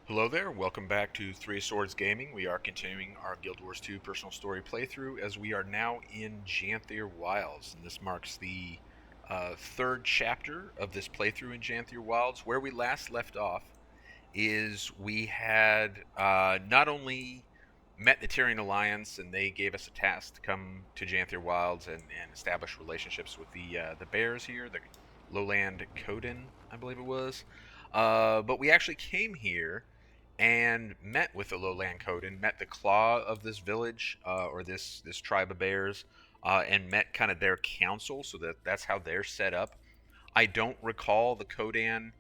Hello there, welcome back to Three Swords Gaming. We are continuing our Guild Wars 2 personal story playthrough as we are now in Janthir Wilds. And this marks the third chapter of this playthrough in Janthir Wilds. Where we last left off is we had not only met the Tyrian Alliance and they gave us a task to come to Janthir Wilds and establish relationships with the bears here, the Lowland Coden, I believe it was. But we actually came here and met with the Lowland Coden, met the claw of this village or this tribe of bears, and met kind of their council. So that's how they're set up. I don't recall the Codan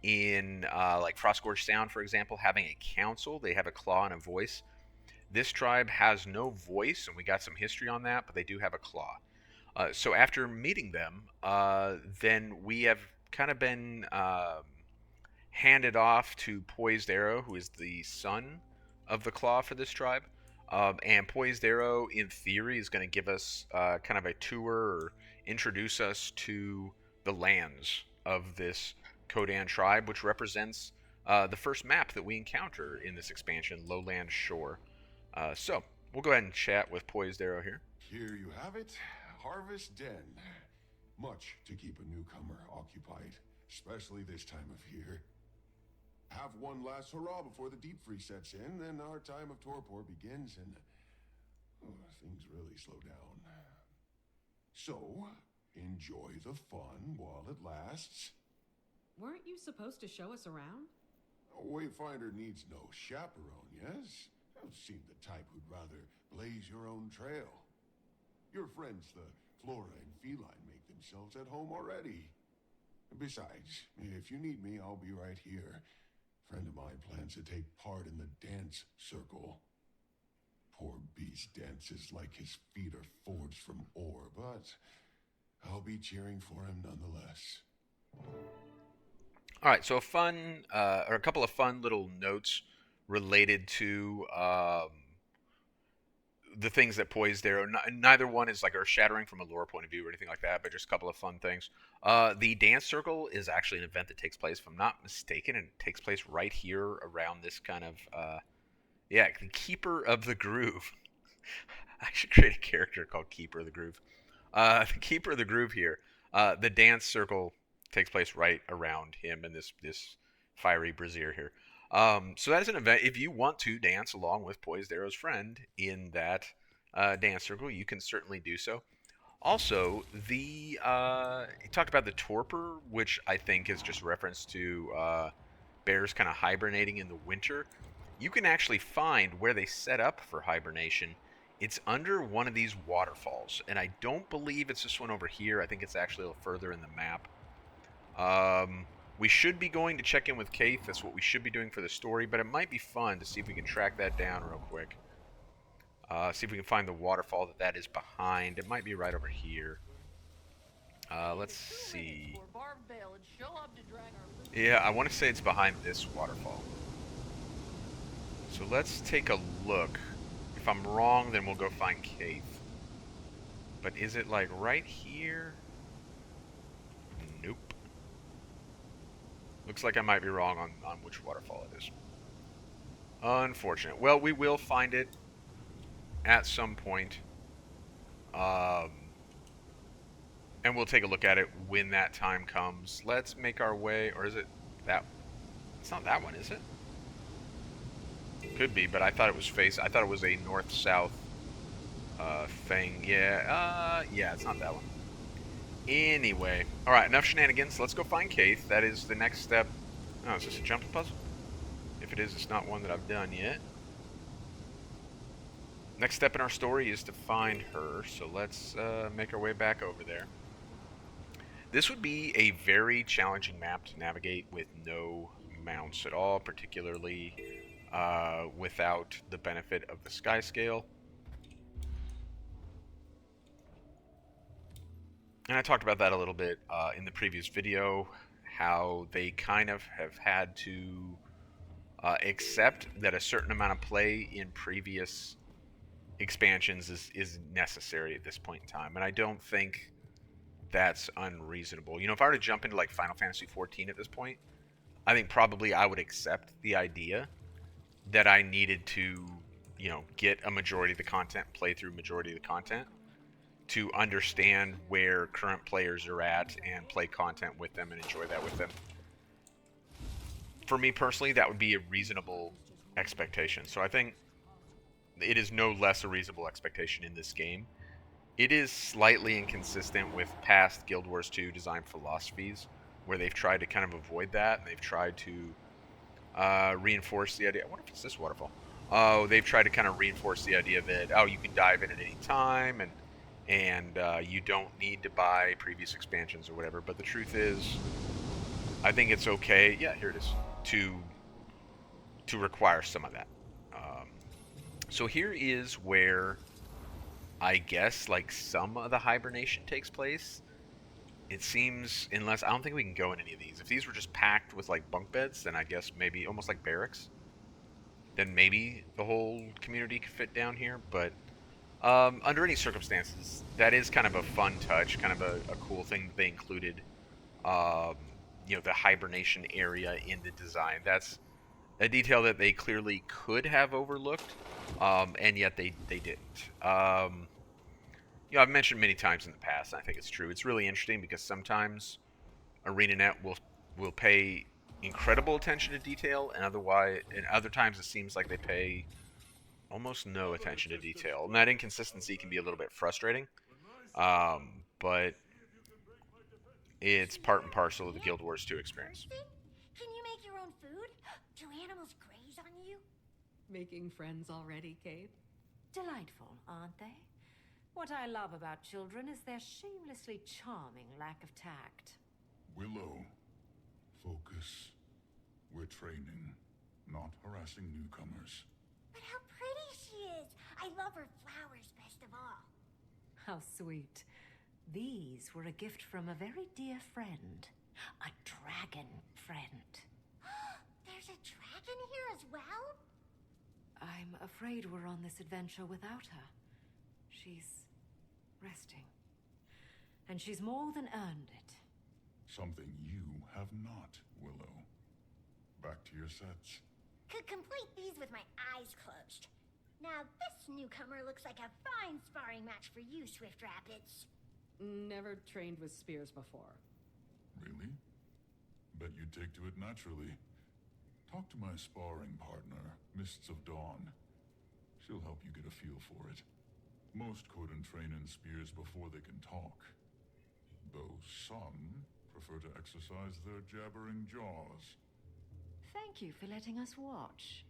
in like Frostgorge Sound, for example, having a council. They have a claw and a voice. This tribe has no voice, and we got some history on that, but they do have a claw. So after meeting them, then we have kind of been handed off to Poised Arrow, who is the son of the Claw for this tribe. And Poised Arrow, in theory, is going to give us kind of a tour or introduce us to the lands of this Kodan tribe, which represents the first map that we encounter in this expansion, Lowland Shore. So, we'll go ahead and chat with Poised Arrow here. Here you have it, Harvest Den. Much to keep a newcomer occupied, especially this time of year. Have one last hurrah before the deep freeze sets in, then our time of torpor begins and things really slow down. So, enjoy the fun while it lasts. Weren't you supposed to show us around? A wayfinder needs no chaperone, yes? You seem the type who'd rather blaze your own trail. Your friends, the flora and feline, make themselves at home already. Besides, if you need me, I'll be right here. Friend of mine plans to take part in the dance circle. Poor beast dances like his feet are forged from ore, but I'll be cheering for him nonetheless. All right, so a couple of fun little notes related to the things that Poised Arrow. Neither one is like earth-shattering from a lore point of view or anything like that, but just a couple of fun things. The dance circle is actually an event that takes place, if I'm not mistaken, and it takes place right here around this kind of the Keeper of the Groove. I should create a character called Keeper of the Groove. The Keeper of the Groove here. The dance circle takes place right around him and this fiery brazier here. So that is an event. If you want to dance along with Poised Arrow's friend in that dance circle, you can certainly do so. Also, he talked about the torpor, which I think is just reference to bears kind of hibernating in the winter. You can actually find where they set up for hibernation. It's under one of these waterfalls, and I don't believe it's this one over here. I think it's actually a little further in the map. We should be going to check in with Keith. That's what we should be doing for the story, but it might be fun to see if we can track that down real quick. See if we can find the waterfall that is behind. It might be right over here. Let's see. Yeah, I want to say it's behind this waterfall. So let's take a look. If I'm wrong, then we'll go find Keith. But is it like right here? Nope. Looks like I might be wrong on which waterfall it is. Unfortunate. Well, we will find it at some point. And we'll take a look at it when that time comes. Let's make our way, or is it that? It's not that one, is it? Could be, but I thought it was I thought it was a north-south thing. Yeah, yeah, it's not that one. Anyway, alright, enough shenanigans. Let's go find Keith. That is the next step. Oh, is this a jumping puzzle? If it is, it's not one that I've done yet. Next step in our story is to find her, so let's make our way back over there. This would be a very challenging map to navigate with no mounts at all, particularly without the benefit of the sky scale. And I talked about that a little bit in the previous video, how they kind of have had to accept that a certain amount of play in previous expansions is necessary at this point in time. And I don't think that's unreasonable. You know, if I were to jump into like Final Fantasy XIV at this point, I think probably I would accept the idea that I needed to, get a majority of the content, play through majority of the content to understand where current players are at and play content with them and enjoy that with them. For me personally, that would be a reasonable expectation. So I think it is no less a reasonable expectation in this game. It is slightly inconsistent with past Guild Wars 2 design philosophies, where they've tried to kind of avoid that, and they've tried to reinforce the idea. I wonder if it's this waterfall. Oh, they've tried to kind of reinforce the idea that you can dive in at any time, and you don't need to buy previous expansions or whatever. But the truth is, I think it's okay. Yeah, here it is, to require some of that. So here is where I guess like some of the hibernation takes place. It seems, unless I don't think we can go in any of these. If these were just packed with like bunk beds, then I guess maybe almost like barracks. Then maybe the whole community could fit down here. But under any circumstances, that is kind of a fun touch, kind of a cool thing that they included. Um, the hibernation area in the design. That's a detail that they clearly could have overlooked, and yet they didn't. I've mentioned many times in the past, and I think it's true. It's really interesting because sometimes ArenaNet will pay incredible attention to detail, and other times it seems like they pay almost no attention to detail. And that inconsistency can be a little bit frustrating, but it's part and parcel of the Guild Wars 2 experience. Can you make your own food? Do animals graze on you? Making friends already, Kate? Delightful, aren't they? What I love about children is their shamelessly charming lack of tact. Willow, focus. We're training, not harassing newcomers. But how pretty she is! I love her flowers best of all. How sweet. These were a gift from a very dear friend. A dragon friend. There's a dragon here as well? I'm afraid we're on this adventure without her. She's resting. And she's more than earned it. Something you have not, Willow. Back to your sets. Could complete these with my eyes closed. Now this newcomer looks like a fine sparring match for you, Swift Rapids. Never trained with spears before. Really? Bet you'd take to it naturally. Talk to my sparring partner, Mists of Dawn. She'll help you get a feel for it. Most couldn't train in spears before they can talk. Though some prefer to exercise their jabbering jaws. Thank you for letting us watch.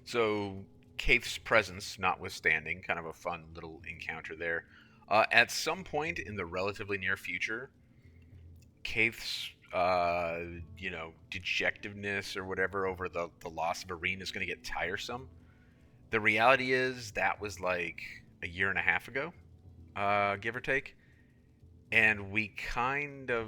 So, Kaith's presence notwithstanding, kind of a fun little encounter there. At some point in the relatively near future, Kaith's, dejectiveness or whatever over the loss of Irene is going to get tiresome. The reality is that was like a year and a half ago, give or take. And we kind of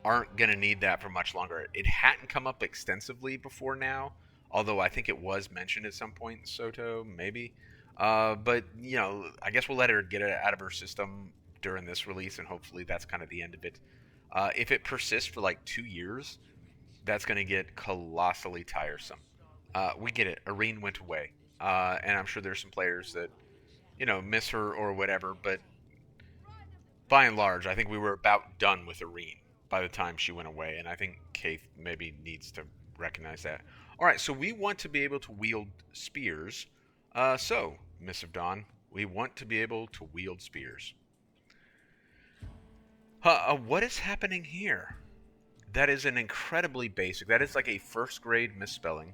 aren't going to need that for much longer. It hadn't come up extensively before now, although I think it was mentioned at some point in Soto, maybe. But, I guess we'll let her get it out of her system during this release, and hopefully that's kind of the end of it. If it persists for like 2 years, that's going to get colossally tiresome. We get it. Irene went away. And I'm sure there's some players that, miss her or whatever, but by and large, I think we were about done with Irene by the time she went away, and I think Kaith maybe needs to recognize that. All right, so we want to be able to wield spears. So, Miss of Dawn, we want to be able to wield spears. What is happening here? That is an incredibly basic. That is like a first grade misspelling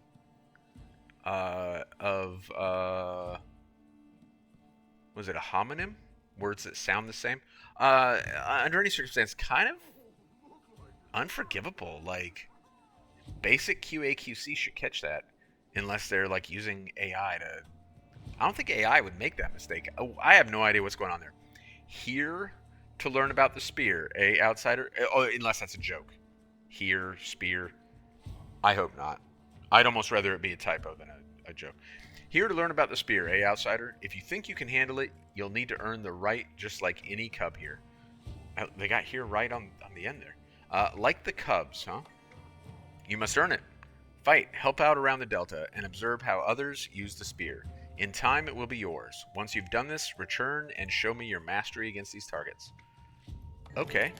of was it a homonym? Words that sound the same. Under any circumstance, kind of unforgivable. Like, basic QA/QC should catch that, unless they're like using AI to. I don't think AI would make that mistake. Oh, I have no idea what's going on there. Here to learn about the spear, a outsider. Oh, unless that's a joke. Here, spear. I hope not. I'd almost rather it be a typo than a joke. Here to learn about the spear, outsider. If you think you can handle it, you'll need to earn the right, just like any cub here. They got here right on the end there. Like the Cubs, huh? You must earn it. Fight, help out around the Delta, and observe how others use the spear. In time, it will be yours. Once you've done this, return and show me your mastery against these targets. Okay.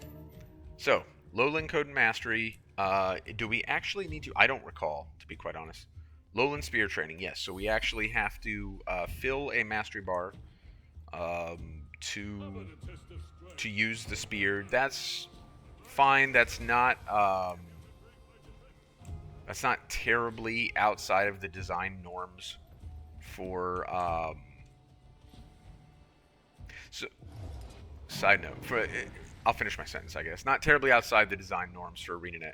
So, Lowland Code and Mastery. Do we actually need to? I don't recall, to be quite honest. Lowland Spear Training, yes. So we actually have to fill a Mastery bar to use the spear. That's fine. That's not terribly outside of the design norms for. So, side note for. I'll finish my sentence, I guess. Not terribly outside the design norms for ArenaNet.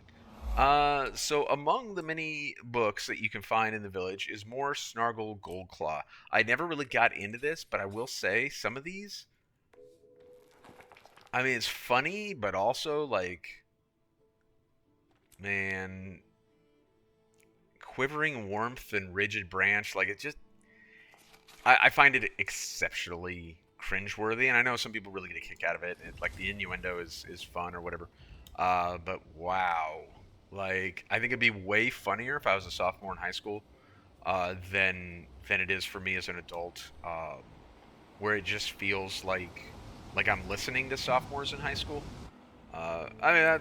So among the many books that you can find in the village is more Snargle Goldclaw. I never really got into this, but I will say some of these, I mean, it's funny, but also like, man, Quivering Warmth and Rigid Branch, like it just, I find it exceptionally cringeworthy, and I know some people really get a kick out of it. Like the innuendo is fun or whatever, but wow. Like, I think it'd be way funnier if I was a sophomore in high school than it is for me as an adult, where it just feels like I'm listening to sophomores in high school. I mean,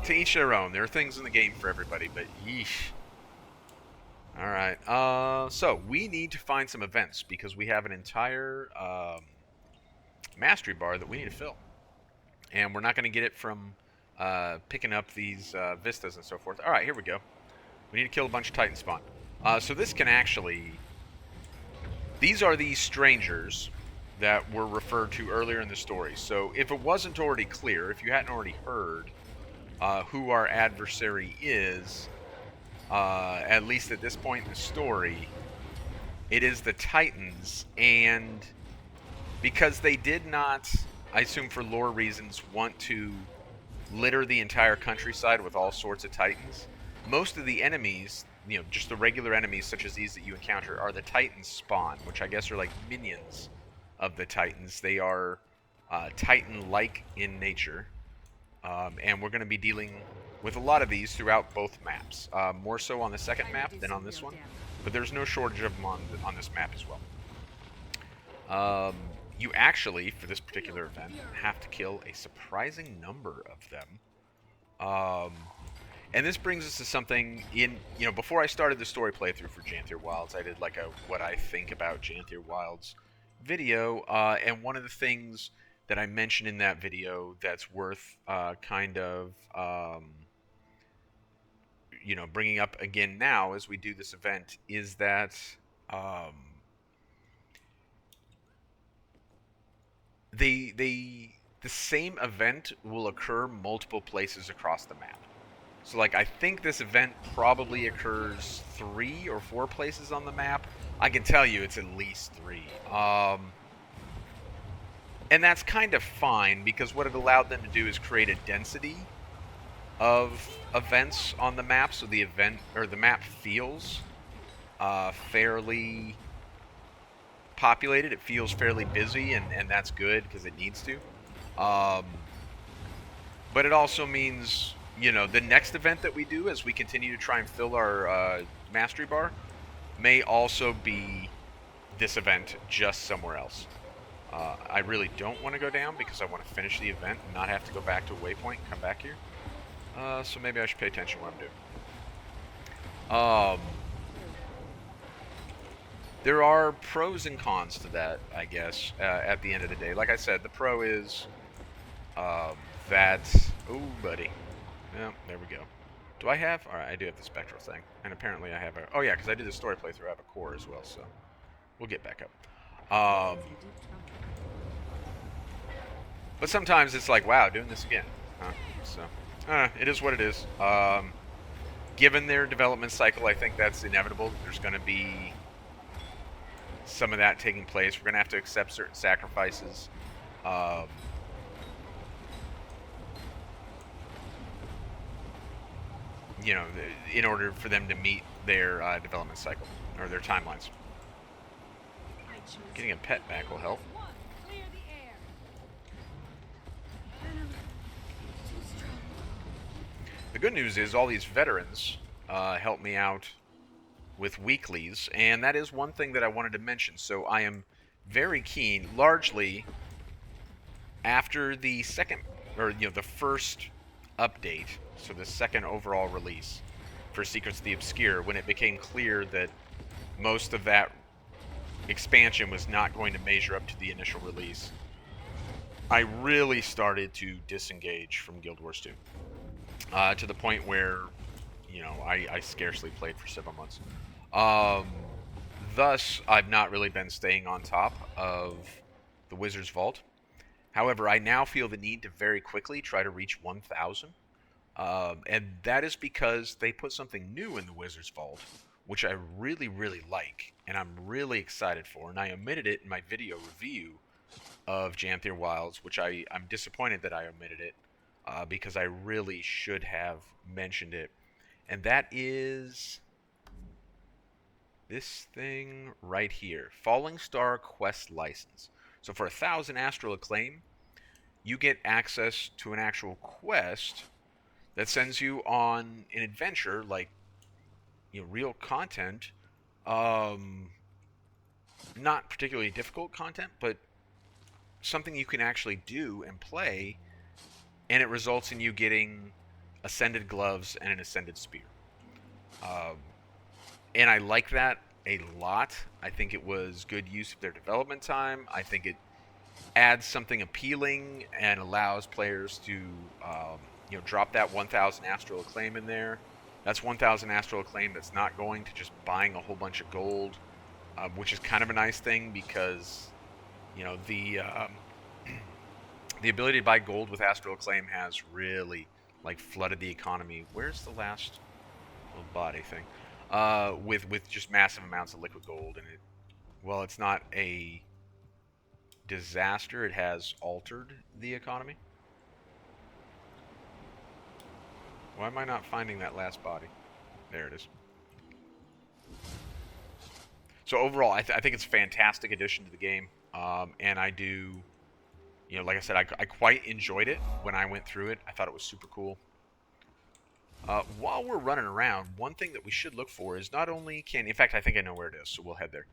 to each their own. There are things in the game for everybody, but yeesh. All right. So we need to find some events because we have an entire mastery bar that we need to fill, and we're not going to get it from picking up these vistas and so forth. All right, here we go. We need to kill a bunch of Titan spawn. So this can actually... These are the strangers that were referred to earlier in the story. So if it wasn't already clear, if you hadn't already heard who our adversary is, at least at this point in the story, it is the Titans. And because they did not, I assume for lore reasons, want to litter the entire countryside with all sorts of Titans, most of the enemies, you know, just the regular enemies such as these that you encounter, are the Titan spawn, which I guess are like minions of the Titans. They are Titan-like in nature, and we're going to be dealing with a lot of these throughout both maps. More so on the second map than on this one, but there's no shortage of them on this map as well. You actually, for this particular event, have to kill a surprising number of them. And this brings us to something before I started the story playthrough for Janthir Wilds, I did like a what I think about Janthir Wilds video, and one of the things that I mentioned in that video that's worth bringing up again now as we do this event is that the same event will occur multiple places across the map. So, like, I think this event probably occurs 3 or 4 places on the map. I can tell you it's at least 3. And that's kind of fine, because what it allowed them to do is create a density of events on the map, so the event, or the map feels fairly populated. It feels fairly busy, and that's good, because it needs to. But it also means... the next event that we do as we continue to try and fill our mastery bar may also be this event just somewhere else. I really don't want to go down because I want to finish the event and not have to go back to a waypoint and come back here. So maybe I should pay attention to what I'm doing. There are pros and cons to that, I guess, at the end of the day. Like I said, the pro is that... Oh, buddy. Yeah, there we go. Do I have... Alright, I do have the spectral thing. And apparently I have a... Oh yeah, because I did the story playthrough. I have a core as well, so... We'll get back up. But sometimes it's like, wow, doing this again. Huh? So, it is what it is. Given their development cycle, I think that's inevitable. There's going to be some of that taking place. We're going to have to accept certain sacrifices. In order for them to meet their development cycle, or their timelines. Getting a pet back will help. good news is all these veterans help me out with weeklies, and that is one thing that I wanted to mention. So I am very keen, largely after the second, or the first update, so the second overall release for Secrets of the Obscure, when it became clear that most of that expansion was not going to measure up to the initial release, I really started to disengage from Guild Wars 2, to the point where, I scarcely played for several months. Thus, I've not really been staying on top of the Wizard's Vault. However, I now feel the need to very quickly try to reach 1,000. And that is because they put something new in the Wizard's Vault, which I really, really like, and I'm really excited for. And I omitted it in my video review of Janthir Wilds, which I'm disappointed that I omitted it, because I really should have mentioned it. And that is this thing right here, Falling Star Quest License. So for 1,000 Astral Acclaim, you get access to an actual quest that sends you on an adventure, like, real content. Not particularly difficult content, but something you can actually do and play, and it results in you getting Ascended Gloves and an Ascended Spear. And I like that a lot. I think it was good use of their development time. I think it adds something appealing and allows players to drop that 1,000 Astral Acclaim in there. That's 1,000 Astral Acclaim that's not going to just buying a whole bunch of gold, which is kind of a nice thing because, the ability to buy gold with Astral Acclaim has really, flooded the economy. Where's the last little body thing? With just massive amounts of liquid gold, and it's not a disaster. It has altered the economy. Why am I not finding that last body? There it is. So overall, I think it's a fantastic addition to the game, and I do, like I said, I quite enjoyed it when I went through it. I thought it was super cool. While we're running around, one thing that we should look for is not only in fact, I think I know where it is, so we'll head there.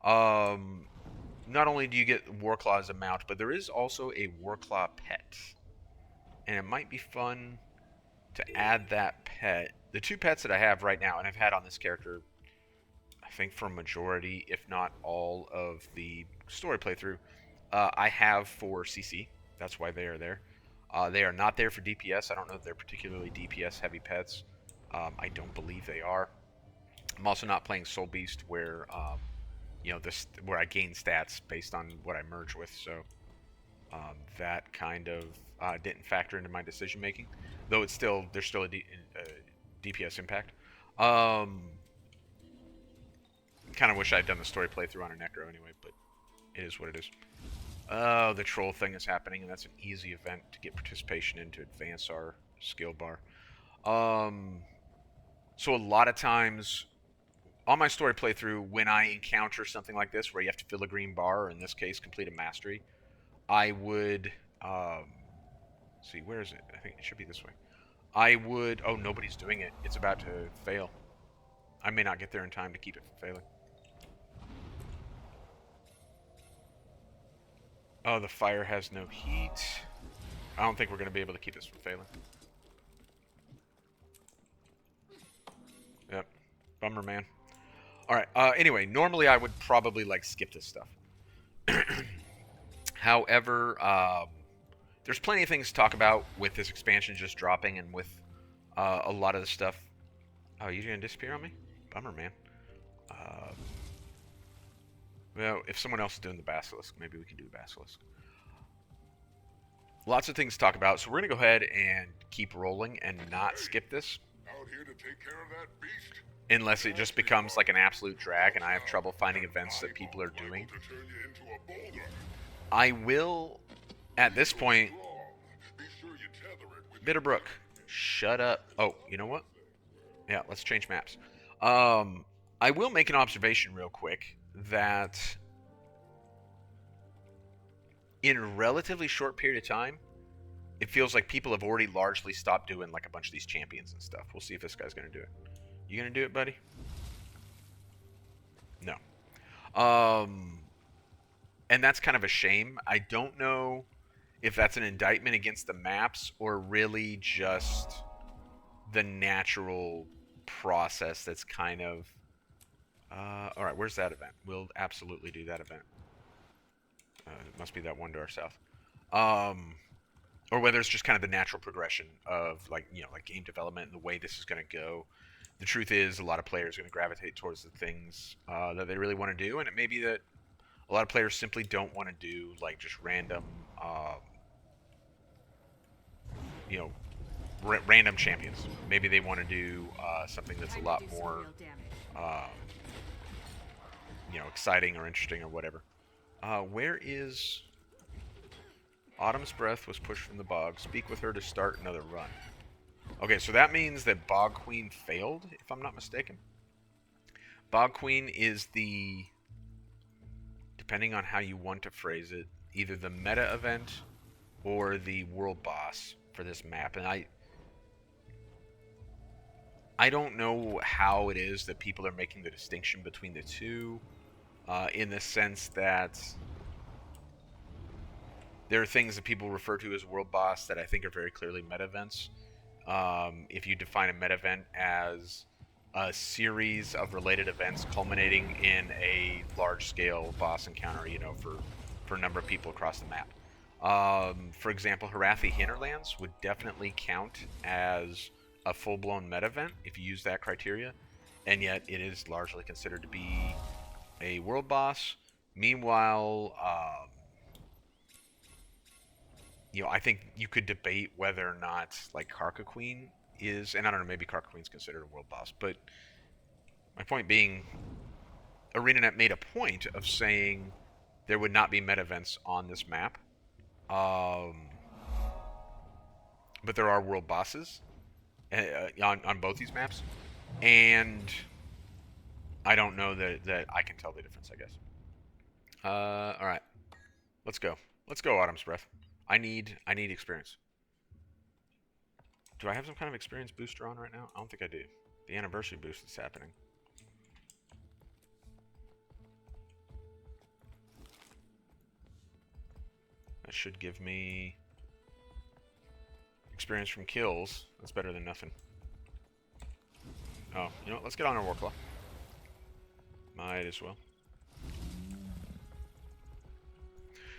Not only do you get Warclaw as a mount, but there is also a Warclaw pet. And it might be fun to add that pet. The two pets that I have right now, and I've had on this character, I think for a majority, if not all, of the story playthrough, I have for CC. That's why they are there. They are not there for DPS. I don't know if they're particularly DPS heavy pets. I don't believe they are. I'm also not playing Soul Beast, where where I gain stats based on what I merge with. So that kind of didn't factor into my decision making, though there's still a DPS impact. Kind of wish I'd done the story playthrough on a Necro anyway, but it is what it is. The troll thing is happening, and that's an easy event to get participation in to advance our skill bar. So a lot of times on my story playthrough, when I encounter something like this where you have to fill a green bar, or in this case complete a mastery, I would see, where is it? I think it should be this way. Oh, nobody's doing it. It's about to fail. I may not get there in time to keep it from failing. Oh, the fire has no heat. I don't think we're going to be able to keep this from failing. Yep. Bummer, man. Alright, anyway, normally I would probably, skip this stuff. However, there's plenty of things to talk about with this expansion just dropping, and with a lot of the stuff. Oh, you didn't disappear on me? Bummer, man. Well, if someone else is doing the Basilisk, maybe we can do the Basilisk. Lots of things to talk about, so we're going to go ahead and keep rolling and not skip this. Out here to take care of that beast. Unless it just becomes like an absolute drag and I have trouble finding events that people are doing. I will, at this point... Bitterbrook, shut up. Oh, you know what? Yeah, let's change maps. I will make an observation real quick that in a relatively short period of time, it feels like people have already largely stopped doing like a bunch of these champions and stuff. We'll see if this guy's gonna do it. You gonna do it, buddy? No. And that's kind of a shame. I don't know if that's an indictment against the maps or really just the natural process that's kind of... all right, where's that event? We'll absolutely do that event. It must be that one to our south. Or whether it's just kind of the natural progression of, like, you know, like game development and the way this is going to go. The truth is, a lot of players are going to gravitate towards the things that they really want to do, and it may be that a lot of players simply don't want to do, like, just random, you know, random champions. Maybe they want to do something that's a lot more, you know, exciting or interesting or whatever. Where is... Autumn's Breath was pushed from the bog. Speak with her to start another run. Okay, so that means that Bog Queen failed, if I'm not mistaken. Bog Queen is the... depending on how you want to phrase it, either the meta event or the world boss for this map. And I don't know how it is that people are making the distinction between the two, in the sense that there are things that people refer to as world boss that I think are very clearly meta events. If you define a meta event as a series of related events culminating in a large-scale boss encounter, you know, for a number of people across the map. For example, Harathi Hinterlands would definitely count as a full-blown meta event if you use that criteria, and yet it is largely considered to be a world boss. Meanwhile, you know, I think you could debate whether or not, like, Karka Queen is, and I don't know, maybe Karka Queen's considered a world boss, but my point being, ArenaNet made a point of saying there would not be meta events on this map, but there are world bosses on both these maps, and I don't know that I can tell the difference, I guess. All right, let's go. Let's go, Autumn's Breath. I need experience. Do I have some kind of experience booster on right now? I don't think I do. The anniversary boost is happening. That should give me experience from kills. That's better than nothing. Oh, you know what? Let's get on our Warclaw. Might as well.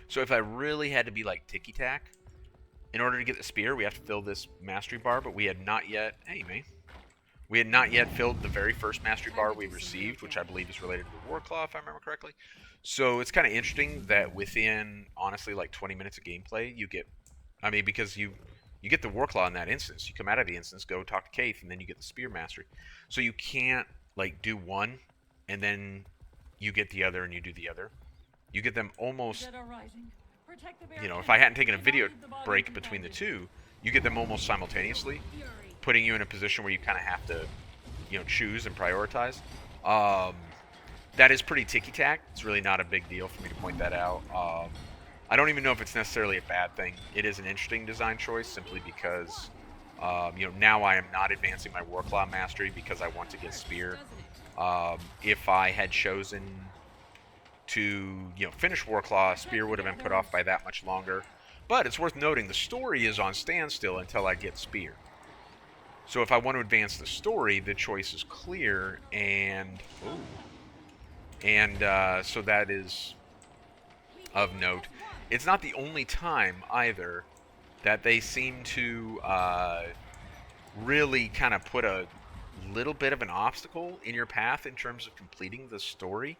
So if I really had to be like ticky-tack, in order to get the spear, we have to fill this mastery bar, but we had not yet... Hey, man. We had not yet filled the very first mastery bar we received, which I believe is related to the Warclaw, if I remember correctly. So it's kind of interesting that within, honestly, like 20 minutes of gameplay, you get... I mean, because you get the Warclaw in that instance. You come out of the instance, go talk to Kaith, and then you get the spear mastery. So you can't, like, do one, and then you get the other, and you do the other. You get them almost, you know, if I hadn't taken a video break between the two, you get them almost simultaneously, putting you in a position where you kind of have to, you know, choose and prioritize. That is pretty ticky-tack. It's really not a big deal for me to point that out. I don't even know if it's necessarily a bad thing. It is an interesting design choice simply because, you know, now I am not advancing my Warclaw mastery because I want to get Spear. If I had chosen to, you know, finish Warclaw, Spear would have been put off by that much longer. But it's worth noting the story is on standstill until I get Spear. So if I want to advance the story, the choice is clear, and so that is of note. It's not the only time either that they seem to really kind of put a little bit of an obstacle in your path in terms of completing the story.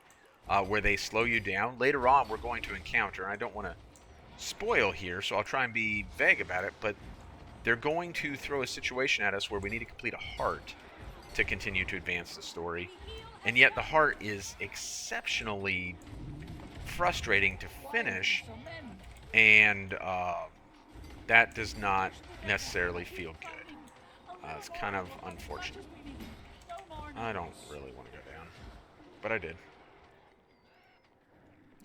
Where they slow you down. Later on, we're going to encounter, and I don't want to spoil here, so I'll try and be vague about it, but they're going to throw a situation at us where we need to complete a heart to continue to advance the story. And yet the heart is exceptionally frustrating to finish, and that does not necessarily feel good. It's kind of unfortunate. I don't really want to go down, but I did.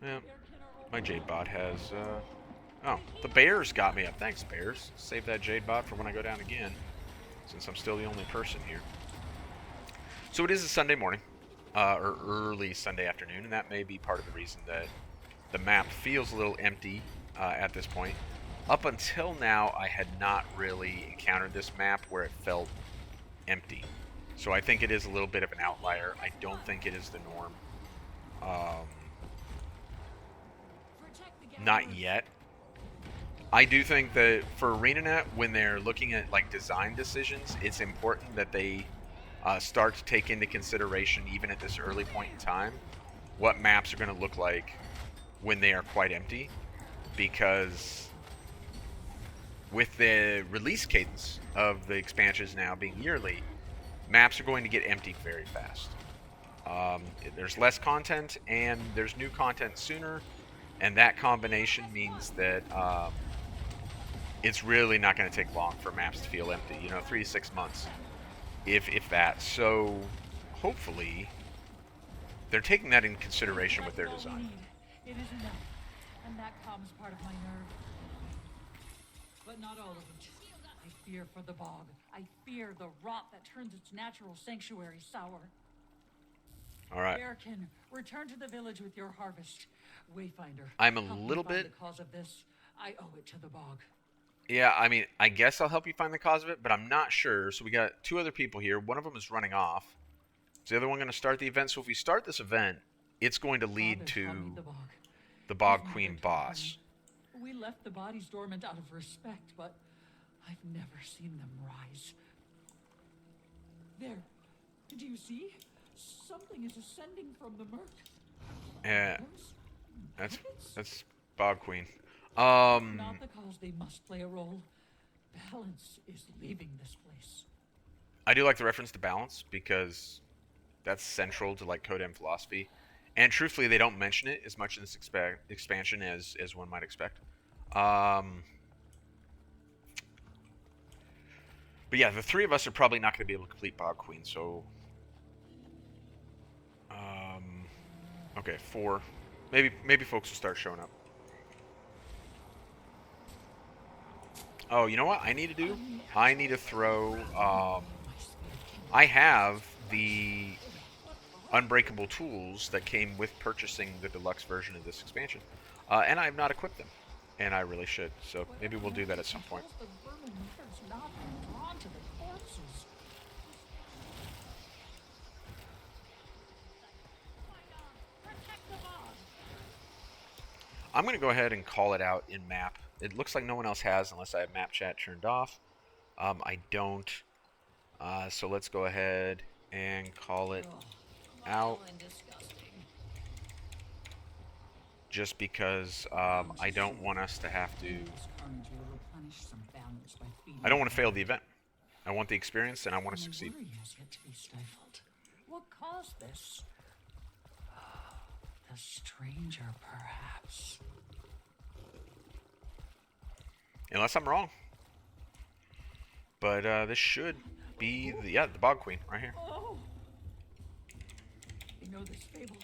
Yeah, my Jade bot has Oh, the bears got me up. Thanks, bears. Save that jade bot for when I go down again, since I'm still the only person here. So it is a Sunday morning, or early Sunday afternoon, and that may be part of the reason that the map feels a little empty at this point. Up until now, I had not really encountered this map where it felt empty. So I think it is a little bit of an outlier. I don't think it is the norm. Not yet. I do think that for ArenaNet, when they're looking at like design decisions, it's important that they start to take into consideration, even at this early point in time, what maps are going to look like when they are quite empty. Because with the release cadence of the expansions now being yearly, maps are going to get empty very fast. There's less content, and there's new content sooner, and that combination means that it's really not going to take long for maps to feel empty. 3 to 6 months, if that. So hopefully they're taking that in consideration with their design. It is enough, and that calms part of my nerve. But not all of it. I fear for the bog. I fear the rot that turns its natural sanctuary sour. All right. Janthir, return to the village with your harvest. Wayfinder, I'm a help me little find bit. the cause of this. I owe it to the bog. Yeah, I mean, I guess I'll help you find the cause of it, but I'm not sure. So we got 2 other people here. One of them is running off. Is the other one going to start the event? So if we start this event, it's going to lead Father to taught me the Bog His Queen mother taught boss. me. We left the bodies dormant out of respect, but I've never seen them rise. There. Do you see? Something is ascending from the murk. Yeah, Those that's Bog Queen. Not the cause they must play a role. Balance is leaving this place. I do like the reference to balance because that's central to like Code M philosophy, and truthfully, they don't mention it as much in this expansion as one might expect. But yeah, the 3 of us are probably not going to be able to complete Bog Queen, so okay, 4. Maybe folks will start showing up. Oh, you know what I need to do? I need to throw. I have the unbreakable tools that came with purchasing the deluxe version of this expansion, and I have not equipped them, and I really should. So maybe we'll do that at some point. The vermin has not been drawn to the corpses. Protect the bog. I'm going to go ahead and call it out in map. It looks like no one else has unless I have map chat turned off. I don't. So let's go ahead and call it out. Just because I don't want us to have to... I don't want to fail the event. I want the experience and I want to succeed. My worry has yet to be stifled. What caused this? The stranger, perhaps. Unless I'm wrong. But this should be the Bog Queen right here. Oh! I know this fable.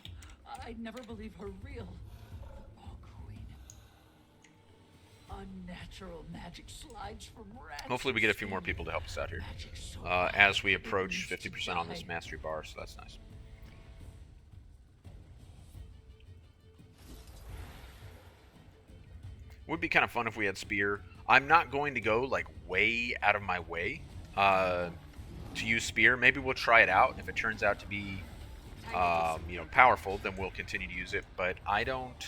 I'd never believe her real. The Bog Queen. Unnatural magic slides from rats. Hopefully we get a few more people to help us out here. So as we approach 50% on this mastery bar, so that's nice. Would be kind of fun if we had spear. I'm not going to go like way out of my way to use spear. Maybe we'll try it out. If it turns out to be powerful, then we'll continue to use it. But I don't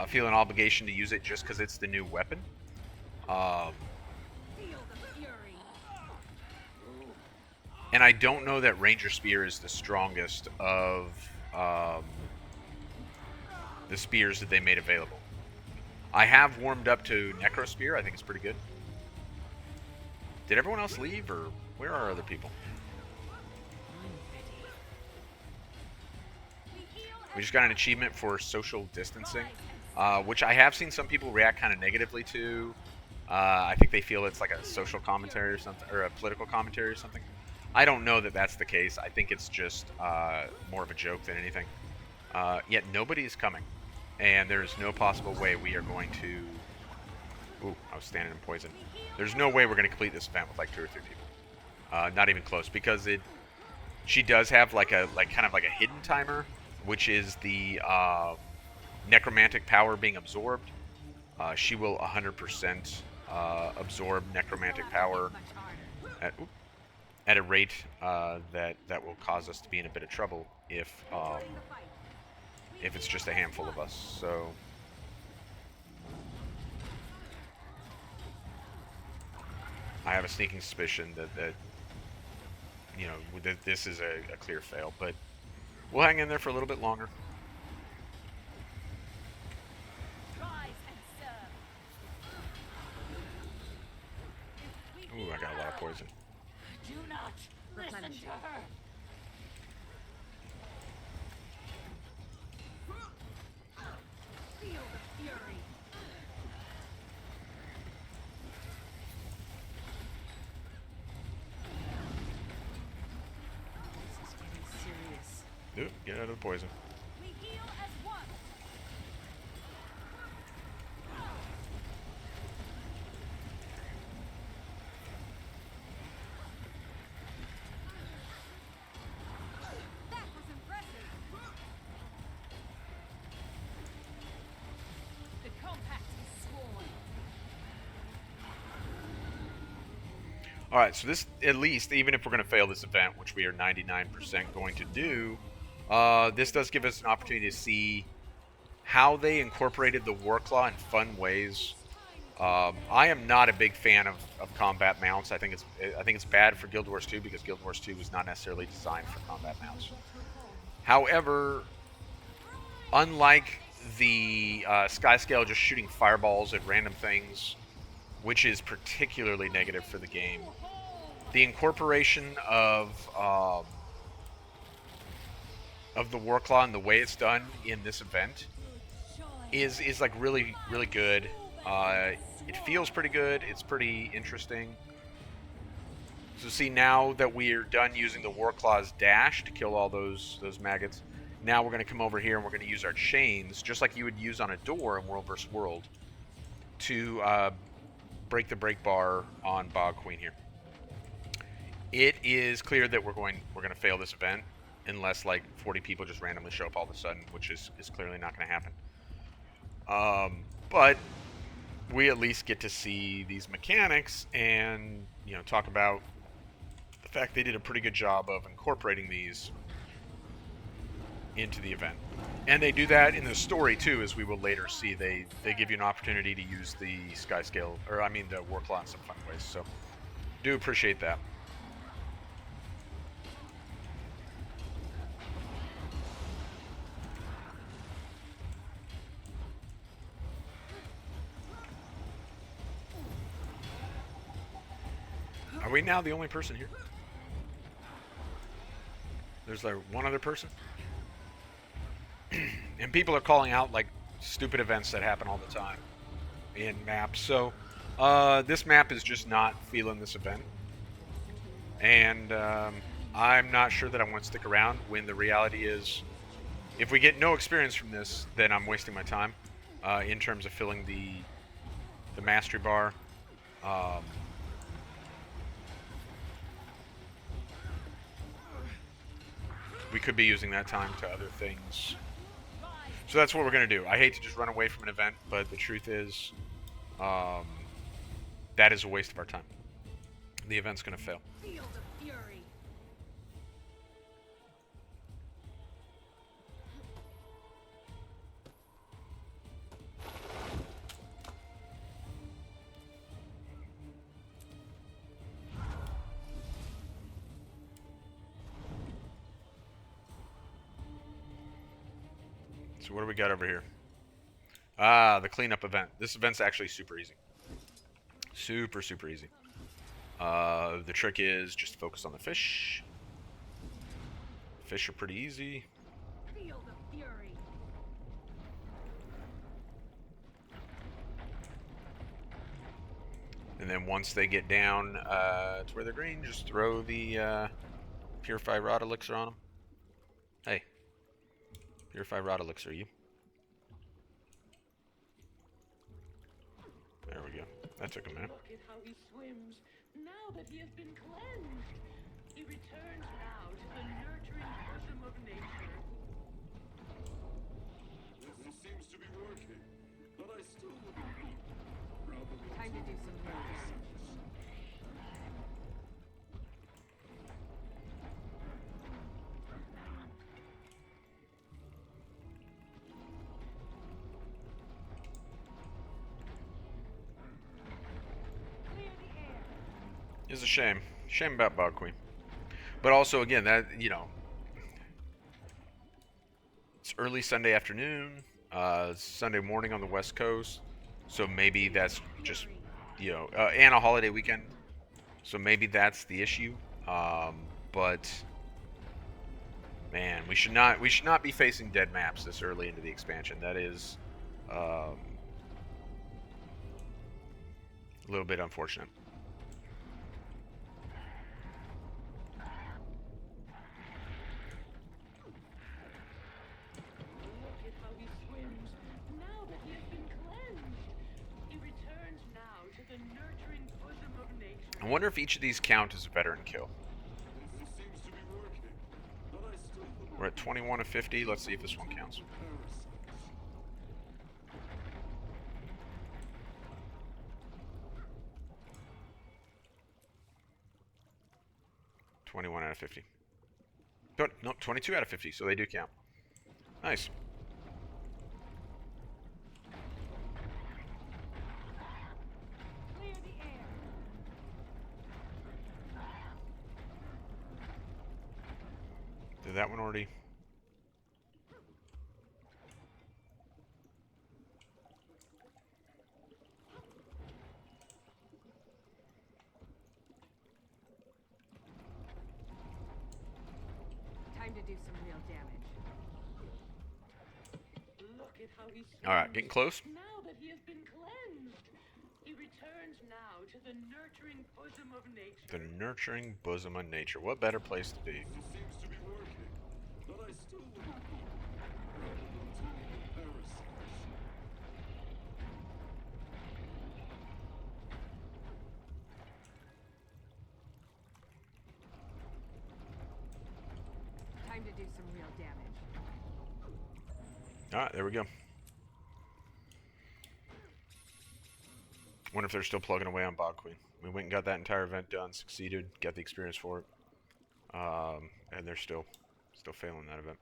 feel an obligation to use it just because it's the new weapon. And I don't know that Ranger Spear is the strongest of the spears that they made available. I have warmed up to Necro Spear. I think it's pretty good. Did everyone else leave, or where are other people? We just got an achievement for social distancing, which I have seen some people react kind of negatively to. I think they feel it's like a social commentary or something, or a political commentary or something. I don't know that that's the case. I think it's just more of a joke than anything. Yet nobody is coming. and there's no possible way we are going to... Ooh, I was standing in poison. There's no way we're going to complete this event with like 2 or 3 people. Not even close, because she does have like kind of like a hidden timer, which is the necromantic power being absorbed. She will 100% absorb necromantic power at a rate that will cause us to be in a bit of trouble if it's just a handful of us. So I have a sneaking suspicion that you know, this is a clear fail, but we'll hang in there for a little bit longer. Ooh, I got a lot of poison. Do not listen to her. Feel the fury. This is getting serious. Ooh, get out of the poison. We heal as one. That was impressive. The compact is swollen. Alright, so this, at least, even if we're going to fail this event, which we are 99% going to do, this does give us an opportunity to see how they incorporated the War Claw in fun ways. I am not a big fan of combat mounts. I think it's bad for Guild Wars 2 because Guild Wars 2 was not necessarily designed for combat mounts. However, unlike the Skyscale just shooting fireballs at random things, which is particularly negative for the game, the incorporation of the War Claw and the way it's done in this event is like really good. It feels pretty good. It's pretty interesting. So see, now that we're done using the War Claw's dash to kill all those maggots, now we're going to come over here and we're going to use our chains, just like you would use on a door in World vs. World, to break the break bar on Bog Queen here. It is clear that we're going to fail this event unless like 40 people just randomly show up all of a sudden, which is clearly not going to happen. But we at least get to see these mechanics and, you know, talk about the fact they did a pretty good job of incorporating these into the event. And they do that in the story too, as we will later see. They give you an opportunity to use the Skyscale, or I mean the War Claw in some fun ways. So do appreciate that. Are we now the only person here? There's like one other person? And people are calling out like stupid events that happen all the time in maps. So this map is just not feeling this event. And I'm not sure that I want to stick around when the reality is if we get no experience from this, then I'm wasting my time in terms of filling the mastery bar. We could be using that time to other things. So that's what we're going to do. I hate to just run away from an event, but the truth is that is a waste of our time. The event's going to fail. Feel the fury. So what do we got over here? Ah, the cleanup event. This event's actually super easy. Super easy. The trick is just focus on the fish. Fish are pretty easy. Feel the fury. And then once they get down to where they're green, just throw the Purify Rod Elixir on them. Hey. Purify Rod Elixir, you. There we go. That took a minute. Look at how he swims now that he has been cleansed. He returns now to the nurturing bosom of nature. This seems to be working, but I still would probably Time to do some research. Clear the air. It's a shame. Shame about Bog Queen. But also, again, that, you know, it's early Sunday afternoon, Sunday morning on the West Coast. So maybe that's just, you know, and a holiday weekend. So maybe that's the issue. But man, we should not be facing dead maps this early into the expansion. That is a little bit unfortunate. Look at how he swims now that he has been cleansed. He returns now to the nurturing bosom of nature. I wonder if each of these count as a veteran kill. This seems to be working, but I still would We're at 21 of 50. Let's see if this one counts. parasites. 21 out of 50. No, 22 out of 50, so they do count. Nice. Clear the air. Did that one already? Time to do some real damage. Look at how he swims. All right, getting close. Now that he has been cleansed, he returns now to the nurturing bosom of nature. The nurturing bosom of nature. What better place to be? This seems to be working, but I still would probably parasites. Time to do some real damage. All right, there we go. Wonder if they're still plugging away on Bog Queen. We went and got that entire event done, succeeded, got the experience for it, and they're still failing that event.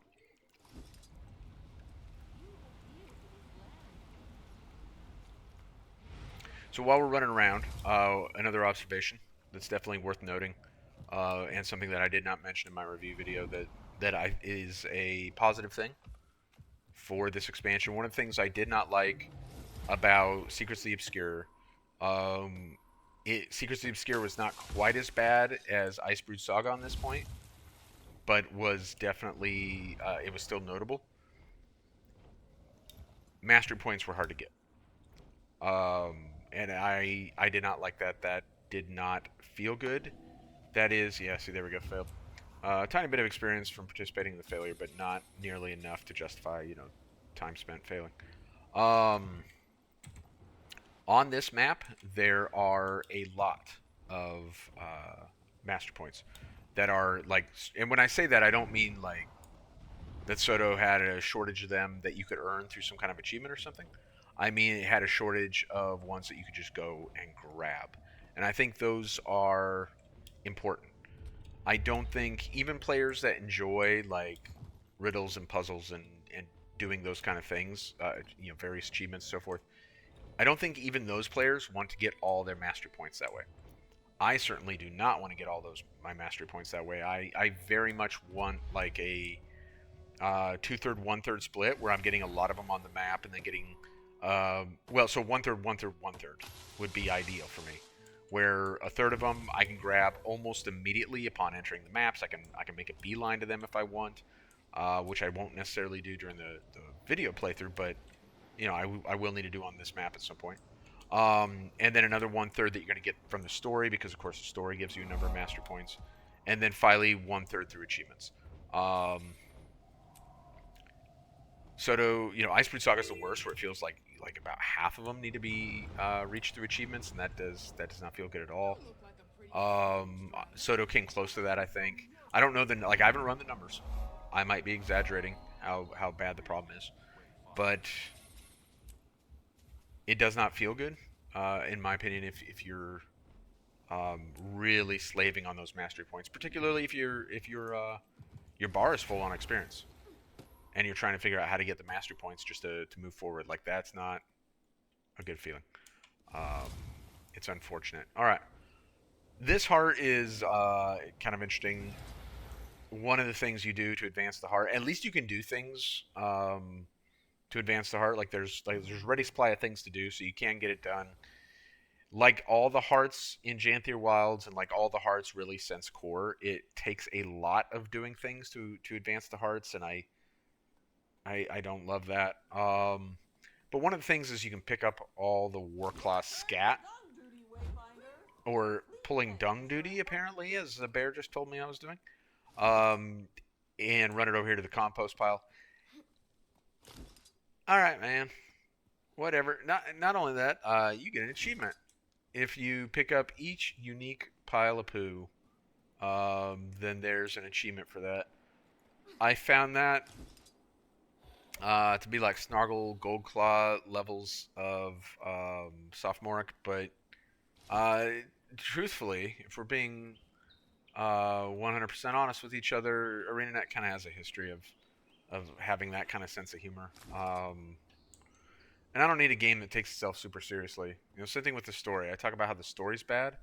So while we're running around, another observation that's definitely worth noting, and something that I did not mention in my review video that is a positive thing for this expansion. One of the things I did not like about Secrets of the Obscure, Secrets of the Obscure was not quite as bad as Icebrood Saga on this point, but was definitely, it was still notable. Mastery points were hard to get. And I did not like that. That did not feel good. That is, yeah, see, there we go, failed. A tiny bit of experience from participating in the failure, but not nearly enough to justify, you know, time spent failing. On this map, there are a lot of master points that are like, and when I say that, I don't mean like that Soto had a shortage of them that you could earn through some kind of achievement or something. I mean, it had a shortage of ones that you could just go and grab. And I think those are important. I don't think even players that enjoy like riddles and puzzles and doing those kind of things, you know, various achievements and so forth, I don't think even those players want to get all their mastery points that way. I certainly do not want to get all my mastery points that way. I very much want like a 2/3, 1/3 split where I'm getting a lot of them on the map and then getting well, so 1/3, 1/3, 1/3 would be ideal for me. Where a third of them I can grab almost immediately upon entering the maps. I can make a beeline to them if I want, which I won't necessarily do during the video playthrough, but you know I will need to do on this map at some point. And then another 1/3 that you're going to get from the story, because of course the story gives you a number of mastery points, and then finally 1/3 through achievements. So to, you know, Icebrood Saga is the worst, where it feels like like about half of them need to be reached through achievements, and that does not feel good at all. Soto came close to that, I think. I don't know I haven't run the numbers. I might be exaggerating how bad the problem is, but it does not feel good, in my opinion. If you're really slaving on those mastery points, particularly if your bar is full on experience, and you're trying to figure out how to get the mastery points just to move forward. Like, that's not a good feeling. It's unfortunate. All right. This heart is kind of interesting. One of the things you do to advance the heart, at least you can do things to advance the heart. Like there's ready supply of things to do, so you can get it done. Like all the hearts in Janthir Wilds, and like all the hearts really since core, it takes a lot of doing things to advance the hearts, and I don't love that. But one of the things is you can pick up all the war class scat, or pulling dung duty, apparently, as the bear just told me I was doing, and run it over here to the compost pile. All right, man. Whatever. Not only that, you get an achievement if you pick up each unique pile of poo. Then there's an achievement for that. I found that to be like Snargle Goldclaw levels of sophomoric, but truthfully, if we're being 100% honest with each other, ArenaNet kind of has a history of having that kind of sense of humor. And I don't need a game that takes itself super seriously. Same thing with the story. I talk about how the story's bad.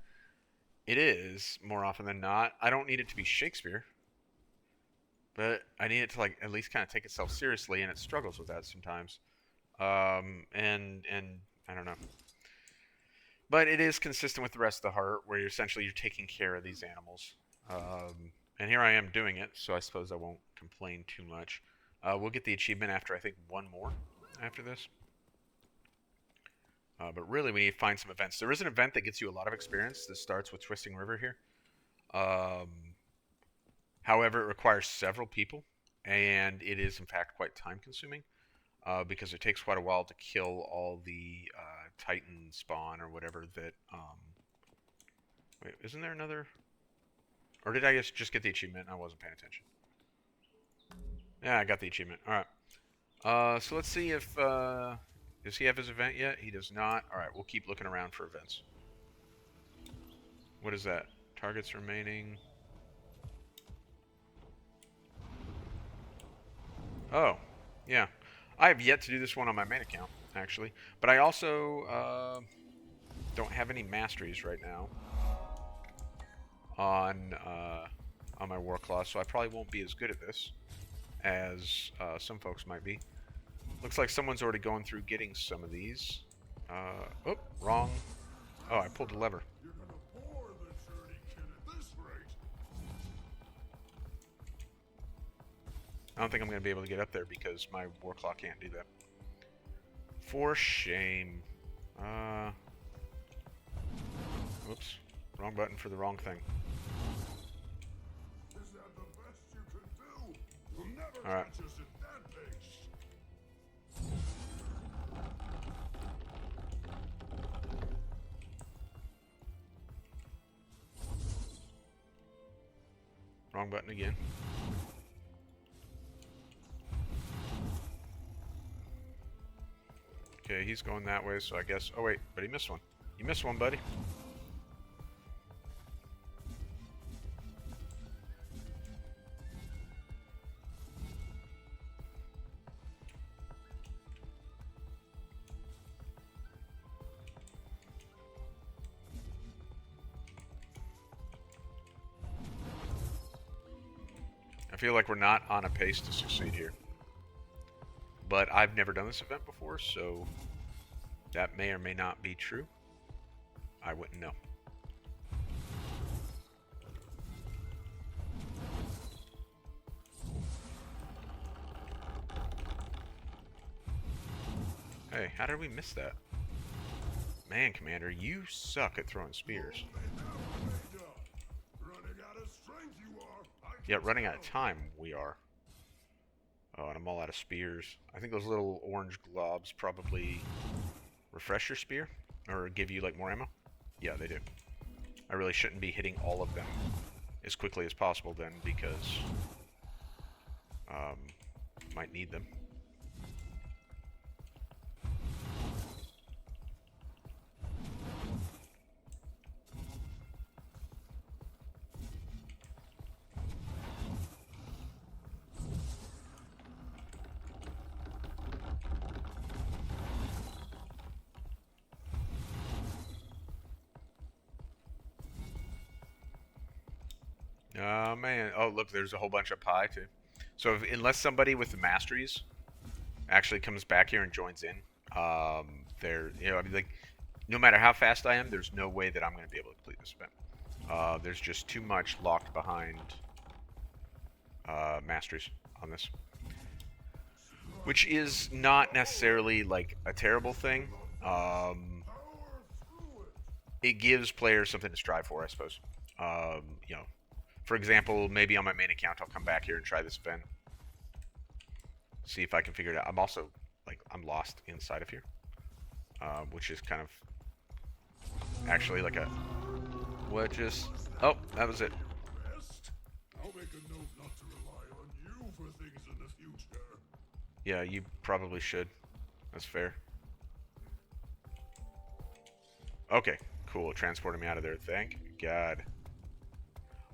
It is, more often than not. I don't need it to be Shakespeare, but I need it to at least kind of take itself seriously, and it struggles with that sometimes. And I don't know. But it is consistent with the rest of the heart, where you're taking care of these animals. And here I am doing it, so I suppose I won't complain too much. We'll get the achievement after, I think, one more after this. But really, we need to find some events. There is an event that gets you a lot of experience. This starts with Twisting River here. However, it requires several people, and it is, in fact, quite time-consuming, because it takes quite a while to kill all the Titan spawn or whatever that... Wait, isn't there another... Or did I just get the achievement and I wasn't paying attention? Yeah, I got the achievement. Alright. So let's see if... does he have his event yet? He does not. Alright, we'll keep looking around for events. What is that? Targets remaining... Oh, yeah. I have yet to do this one on my main account, actually. But I also don't have any masteries right now on my war class, so I probably won't be as good at this as some folks might be. Looks like someone's already going through getting some of these. Oh, wrong. Oh, I pulled the lever. You're gonna bore the Journeykin at this rate. I don't think I'm going to be able to get up there because my war claw can't do that. For shame. Whoops. Wrong button for the wrong thing. Is that the best you can do? You'll never All right. catch us at that pace. Wrong button again. Okay, he's going that way, so I guess... Oh, wait, but he missed one. You missed one, buddy. I feel like we're not on a pace to succeed here. But I've never done this event before, so that may or may not be true. I wouldn't know. Hey, how did we miss that? Man, Commander, you suck at throwing spears. Running out of strength you are. Yeah, running out of time, we are. Oh, and I'm all out of spears. I think those little orange globs probably refresh your spear or give you like more ammo. Yeah, they do. I really shouldn't be hitting all of them as quickly as possible then, because might need them. Oh man! Oh look, there's a whole bunch of pie too. So unless somebody with the masteries actually comes back here and joins in, I mean, like, no matter how fast I am, there's no way that I'm going to be able to complete this event. There's just too much locked behind masteries on this, which is not necessarily like a terrible thing. It gives players something to strive for, I suppose. You know, for example, maybe on my main account, I'll come back here and try this event, see if I can figure it out. I'm also I'm lost inside of here, which is kind of actually like a what just. Oh, that was it. I'll make a note not to rely on you for things in the future. Yeah, you probably should. That's fair. Okay, cool. Transporting me out of there. Thank God.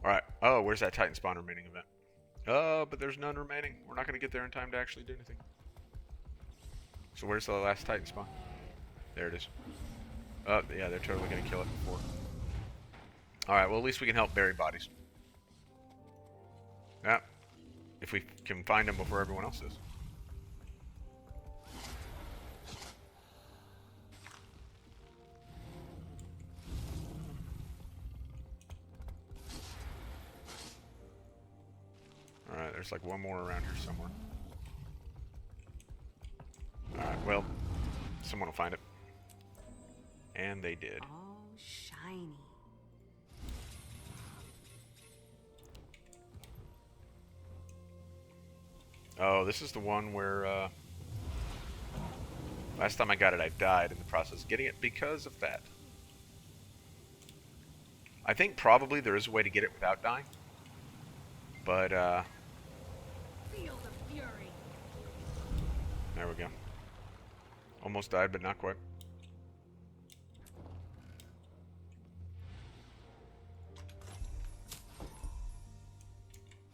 Alright. Oh, where's that Titan spawn remaining event? Oh, but there's none remaining. We're not going to get there in time to actually do anything. So where's the last Titan spawn? There it is. Oh, yeah, they're totally going to kill it before. Alright, well, at least we can help bury bodies. Yeah. If we can find them before everyone else does. Alright, there's like one more around here somewhere. Alright, well, someone will find it. And they did. All shiny. Oh, this is the one where, last time I got it, I died in the process of getting it because of that. I think probably there is a way to get it without dying. But, Feel the fury. there we go. Almost died, but not quite.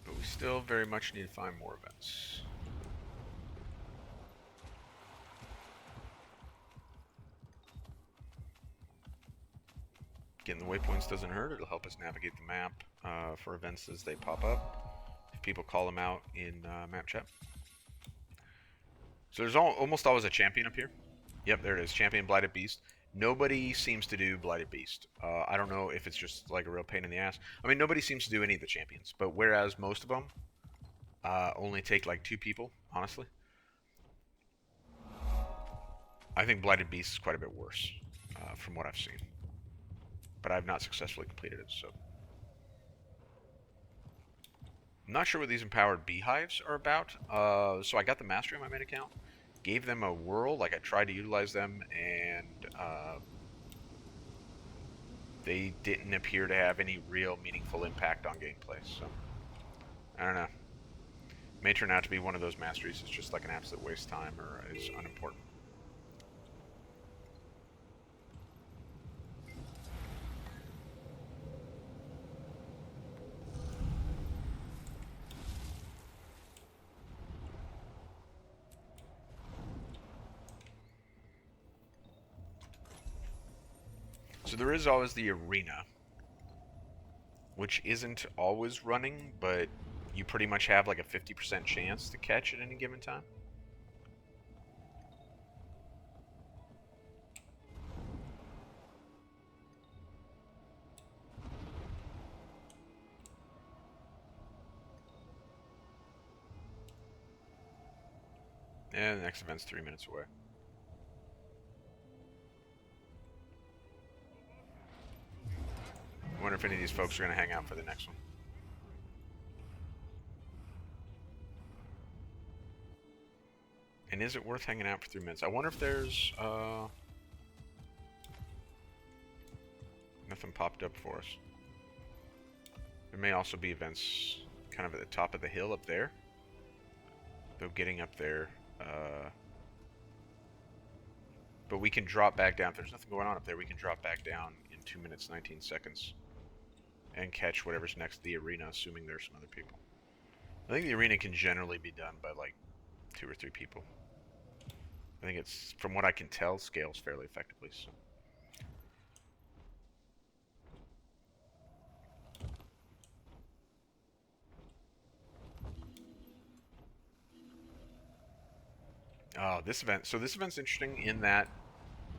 But we still very much need to find more events. Getting the waypoints doesn't hurt. It'll help us navigate the map for events as they pop up. If people call them out in map chat. So there's almost always a champion up here. Yep, there it is. Champion Blighted Beast. Nobody seems to do Blighted Beast. I don't know if it's just like a real pain in the ass. I mean, nobody seems to do any of the champions. But whereas most of them only take like 2 people, honestly. I think Blighted Beast is quite a bit worse from what I've seen. But I've not successfully completed it, so. I'm not sure what these empowered beehives are about. So I got the mastery on my main account, gave them a whirl, like I tried to utilize them, and they didn't appear to have any real meaningful impact on gameplay, so. I don't know. May turn out to be one of those masteries that's just like an absolute waste of time or is unimportant. So there is always the arena, which isn't always running, but you pretty much have like a 50% chance to catch at any given time. And the next event's 3 minutes away. I wonder if any of these folks are going to hang out for the next one. And is it worth hanging out for 3 minutes? I wonder if there's, nothing popped up for us. There may also be events kind of at the top of the hill up there. Though getting up there, but we can drop back down. If there's nothing going on up there, we can drop back down in 2 minutes, 19 seconds. And catch whatever's next to the arena, assuming there's some other people. I think the arena can generally be done by like 2 or 3 people. I think it's, from what I can tell, scales fairly effectively. So. Oh, this event. So this event's interesting in that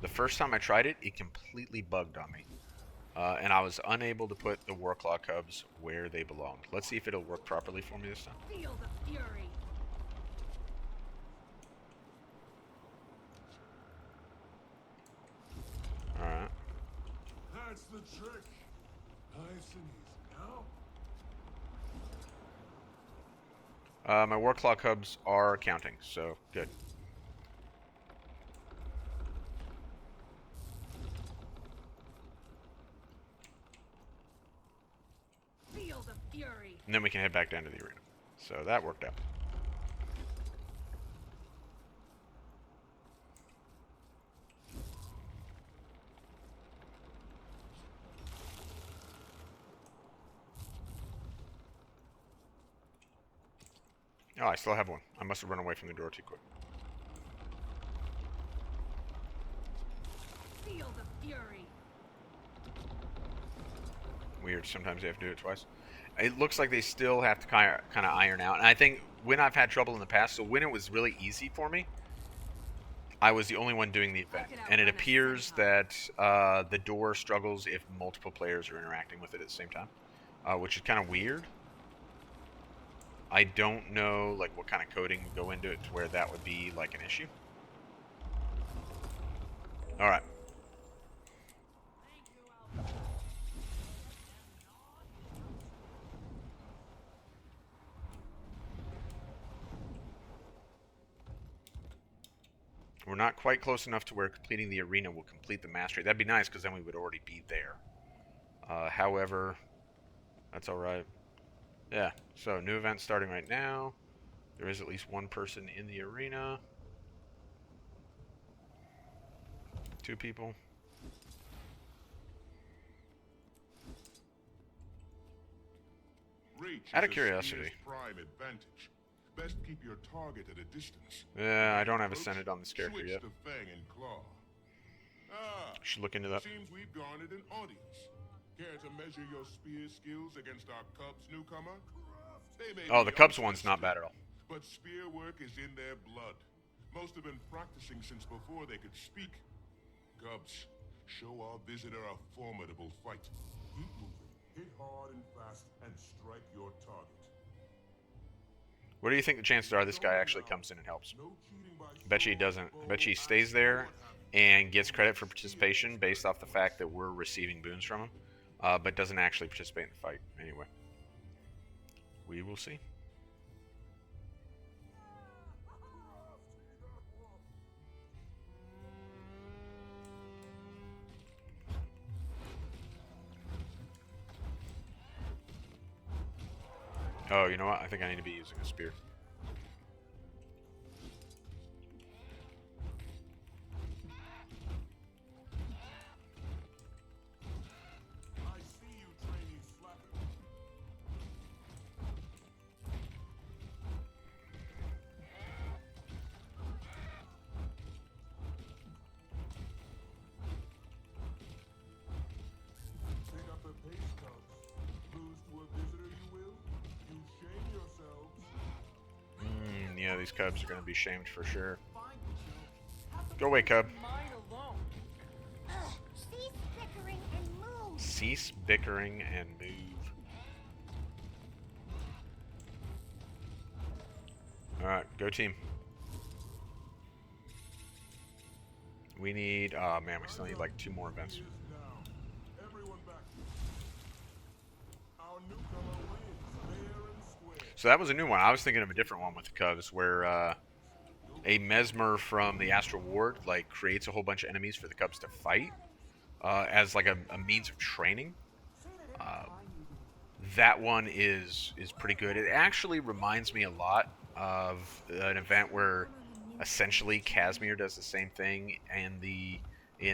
the first time I tried it, it completely bugged on me. And I was unable to put the Warclaw Cubs where they belonged. Let's see if it'll work properly for me this time. Feel the fury. Alright. That's the trick. Nice and easy now. My Warclaw Cubs are counting, so good. Feel the fury. And then we can head back down to the arena. So that worked out. Oh, I still have one. I must have run away from the door too quick. Feel the fury. Weird. Sometimes they have to do it twice. It looks like they still have to kind of iron out. And I think when I've had trouble in the past, so when it was really easy for me, I was the only one doing the event. And it appears that the door struggles if multiple players are interacting with it at the same time, which is kind of weird. I don't know like what kind of coding would go into it to where that would be like an issue. All right. We're not quite close enough to where completing the arena will complete the mastery. That'd be nice because then we would already be there. However, that's all right. Yeah, so new event starting right now. There is at least one person in the arena. 2 people. Reach Out of is a curiosity. spear's prime advantage. Best keep your target at a distance. Yeah, I don't have Ascended on this character Switch yet. to Fang and Claw. Ah, Should look into that. seems we've garnered an audience. Care to measure your spear skills against our Cubs newcomer? They may Oh, be the Cubs one's not bad at all. but spear work is in their blood. Most have been practicing since before they could speak. Cubs, show our visitor a formidable fight. Keep moving, hit hard and fast, and strike your target. What do you think the chances are this guy actually comes in and helps? No cheating by I bet you he sword, doesn't. I bow, bet you he axe, stays or there what have you. and gets credit for participation based off the fact that we're receiving boons from him, but doesn't actually participate in the fight anyway. We will see. Oh, you know what? I think I need to be using a spear. I see you, trainee slacker. Pick up the pace, Cubs. Lose to a visitor, you will. You shame yourselves. Yeah, these Cubs are going to be shamed for sure. Go away, Cub. Cease bickering and move. Cease bickering and move. Alright, go team. We need, oh man, we still need like 2 more events. Is now. Everyone back. Our newcomer wins fair and square. So that was a new one. I was thinking of a different one with the Cubs where a mesmer from the Astral Ward like creates a whole bunch of enemies for the cubs to fight as like a means of training. Uh, that one is pretty good. It actually reminds me a lot of an event where essentially Casimir does the same thing in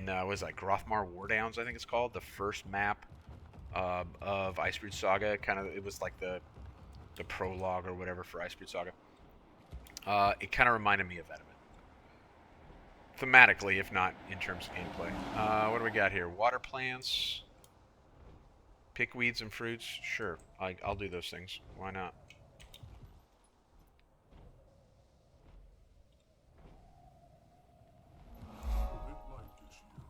what is that, Grothmar Wardowns, I think it's called, the first map of Icebreed Saga. Kind of, it was like the prologue or whatever for Icebreed Saga. It kind of reminded me of that event. Thematically, if not in terms of gameplay. What do we got here? Water plants. Pick weeds and fruits. Sure, I'll do those things. Why not? A bit light this year.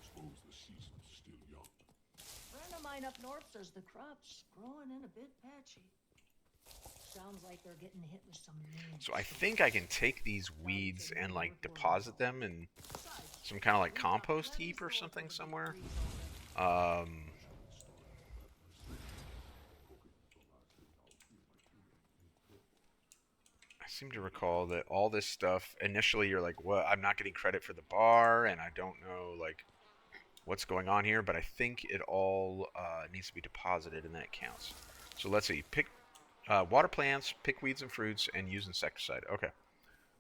Suppose the season's still young. Friend of mine up north says the crop's growing in a bit patchy. Sounds like they're getting hit with some mean So I think I can take these weeds and like deposit them in some kind of like compost heap or something somewhere. I seem to recall that all this stuff, initially you're like, well, I'm not getting credit for the bar, and I don't know like what's going on here, but I think it all needs to be deposited, and that counts. So let's see, pick water plants, pick weeds and fruits, and use insecticide. Okay.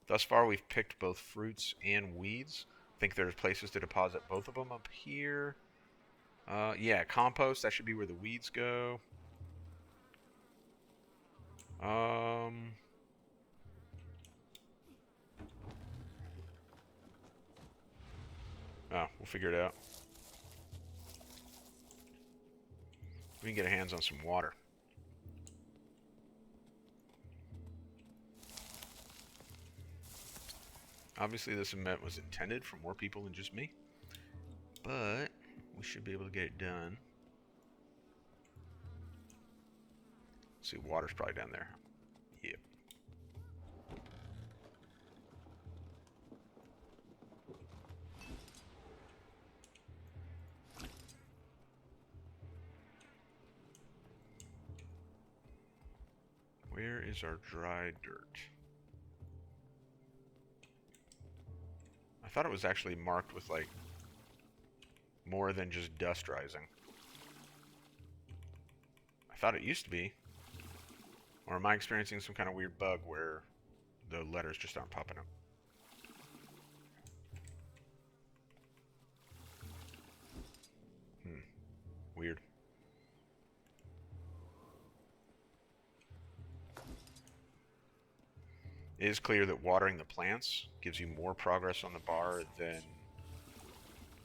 Thus far, we've picked both fruits and weeds. I think there's places to deposit both of them up here. Yeah, compost, that should be where the weeds go. Oh, we'll figure it out. We can get our hands on some water. Obviously, this event was intended for more people than just me, but we should be able to get it done. Let's see, water's probably down there. Yep. Where is our dry dirt? I thought it was actually marked with like more than just dust rising. I thought it used to be. Or am I experiencing some kind of weird bug where the letters just aren't popping up? Weird. It is clear that watering the plants gives you more progress on the bar than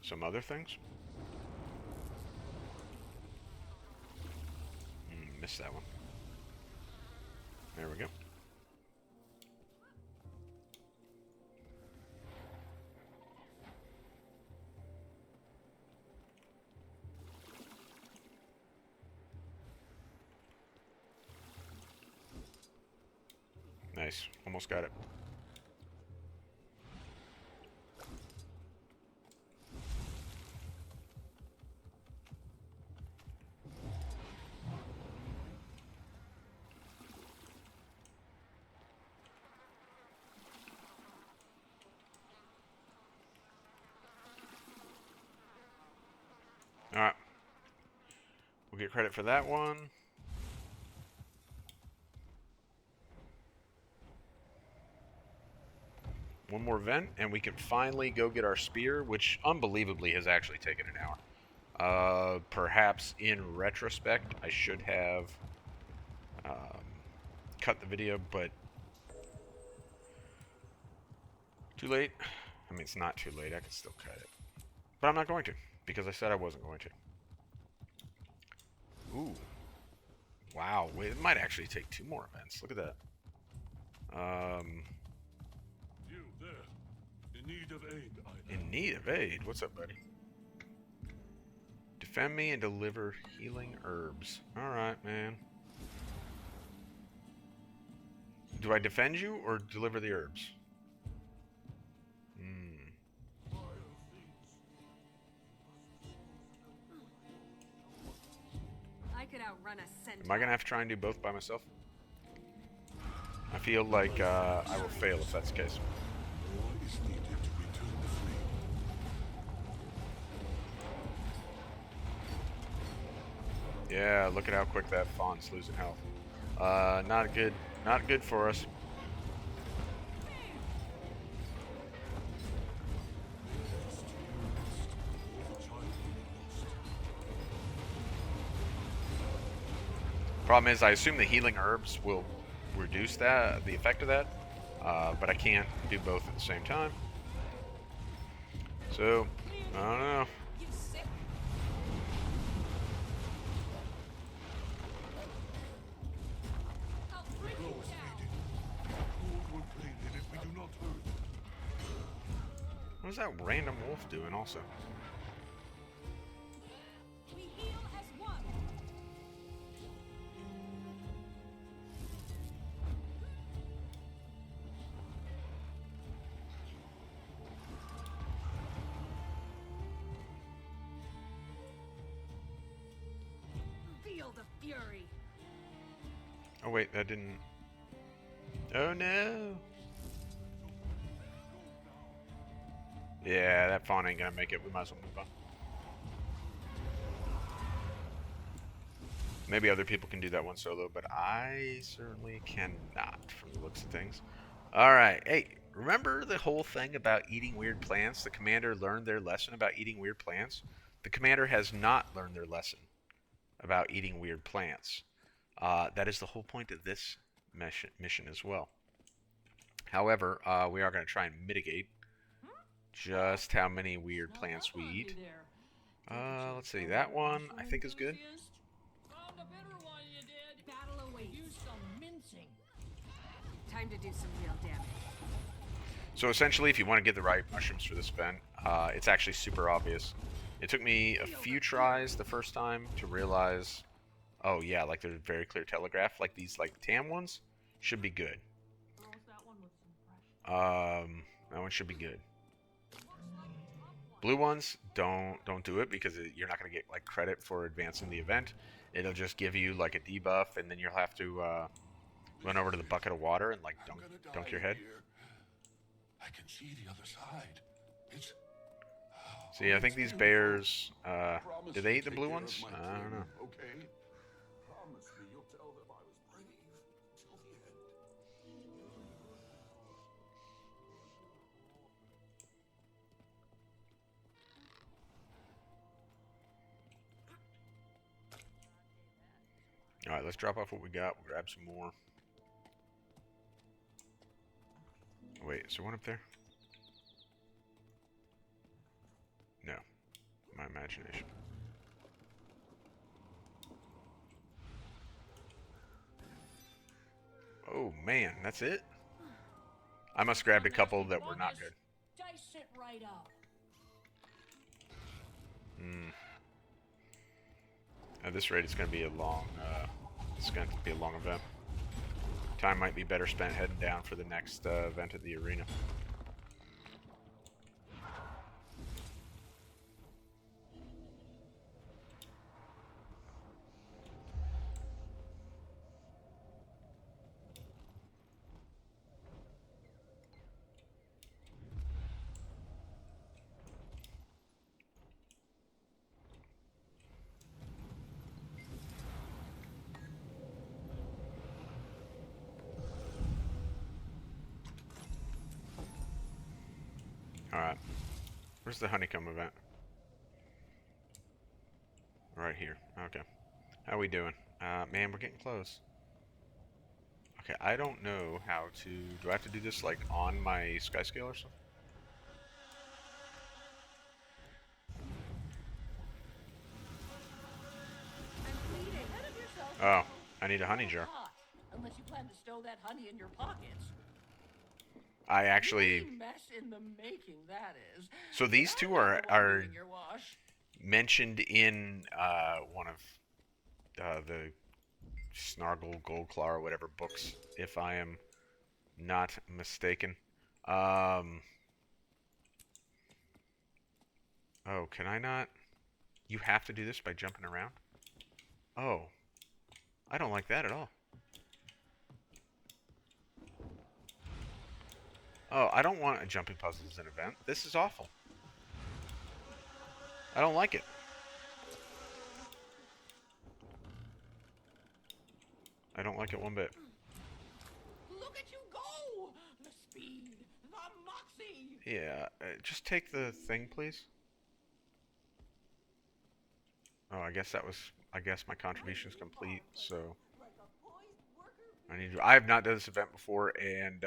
some other things. Missed that one. There we go. Nice. Almost got it. Alright. We'll get credit for that one. One more vent, and we can finally go get our spear, which unbelievably has actually taken an hour. Perhaps in retrospect, I should have cut the video, but too late. I mean, it's not too late. I can still cut it. But I'm not going to, because I said I wasn't going to. Ooh. Wow. Wait, it might actually take 2 more events. Look at that. You there. In need of aid, I In need of aid? What's up, buddy? Defend me and deliver healing herbs. Alright, man. Do I defend you or deliver the herbs? I could outrun a centaur. Am I gonna have to try and do both by myself? I feel like I will fail if that's the case. More is needed to return the flame. Yeah, look at how quick that fawn's losing health. Not good. Not good for us. Problem is, I assume the healing herbs will reduce that, the effect of that, but I can't do both at the same time. So, I don't know. What is that random wolf doing also? We heal as one. Feel the fury. Oh wait, that didn't... Oh no! Yeah, that fawn ain't gonna make it. We might as well move on. Maybe other people can do that one solo, but I certainly cannot from the looks of things. Alright, hey, remember the whole thing about eating weird plants? The commander learned their lesson about eating weird plants? The commander has not learned their lesson about eating weird plants. That is the whole point of this mission as well. However, we are going to try and mitigate just how many weird plants we eat. Let's see, that one I think is good. Found a bitter one, you did. Battle awaits. Use some mincing. Time to do some real damage. So essentially, if you want to get the right mushrooms for this event, it's actually super obvious. It took me a few tries the first time to realize, oh yeah, like there's a very clear telegraph. Like these like tam ones should be good. That one should be good. Blue ones, don't do it because you're not going to get like credit for advancing the event. It'll just give you like a debuff, and then you'll have to run over to the bucket of water and like dunk your head. Here. I can see the other side. It's... See, I think these bears, did they eat the blue ones? I don't know. Okay. Promise me you'll tell them I was brave till the end. Alright, let's drop off what we got. We'll grab some more. Wait, is there one up there? No. My imagination. Oh man, that's it? I must have grabbed a couple that were not good. Dice it right up. At this rate, it's going to be a long, event. Time might be better spent heading down for the next event at the arena. Alright. Where's the honeycomb event? Right here. Okay. How we doing? Man, we're getting close. Okay, I don't know how to... Do I have to do this, like, on my sky scale or something? Oh, I need a honey jar. Hot, unless you plan to stow that honey in your pockets. I actually... Really mess in the making, that is. So these two are mentioned in one of the Snargle, Goldclaw, or whatever books, if I am not mistaken. Oh, can I not? You have to do this by jumping around? Oh. I don't like that at all. Oh, I don't want a jumping puzzle as an event. This is awful. I don't like it. I don't like it one bit. Look at you go! The speed, the moxie! Yeah, just take the thing, please. Oh, I guess my contribution is complete, so I have not done this event before, and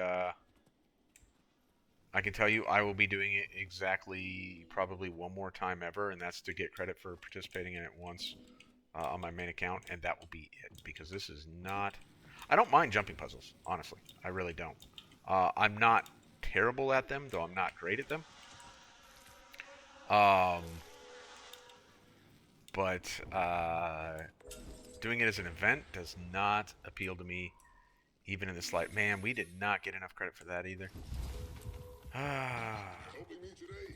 I can tell you I will be doing it exactly probably one more time ever, and that's to get credit for participating in it once on my main account, and that will be it, because this is not... I don't mind jumping puzzles, honestly. I really don't. I'm not terrible at them, though I'm not great at them. But doing it as an event does not appeal to me, even in the slight. Man, we did not get enough credit for that either. Helping me today?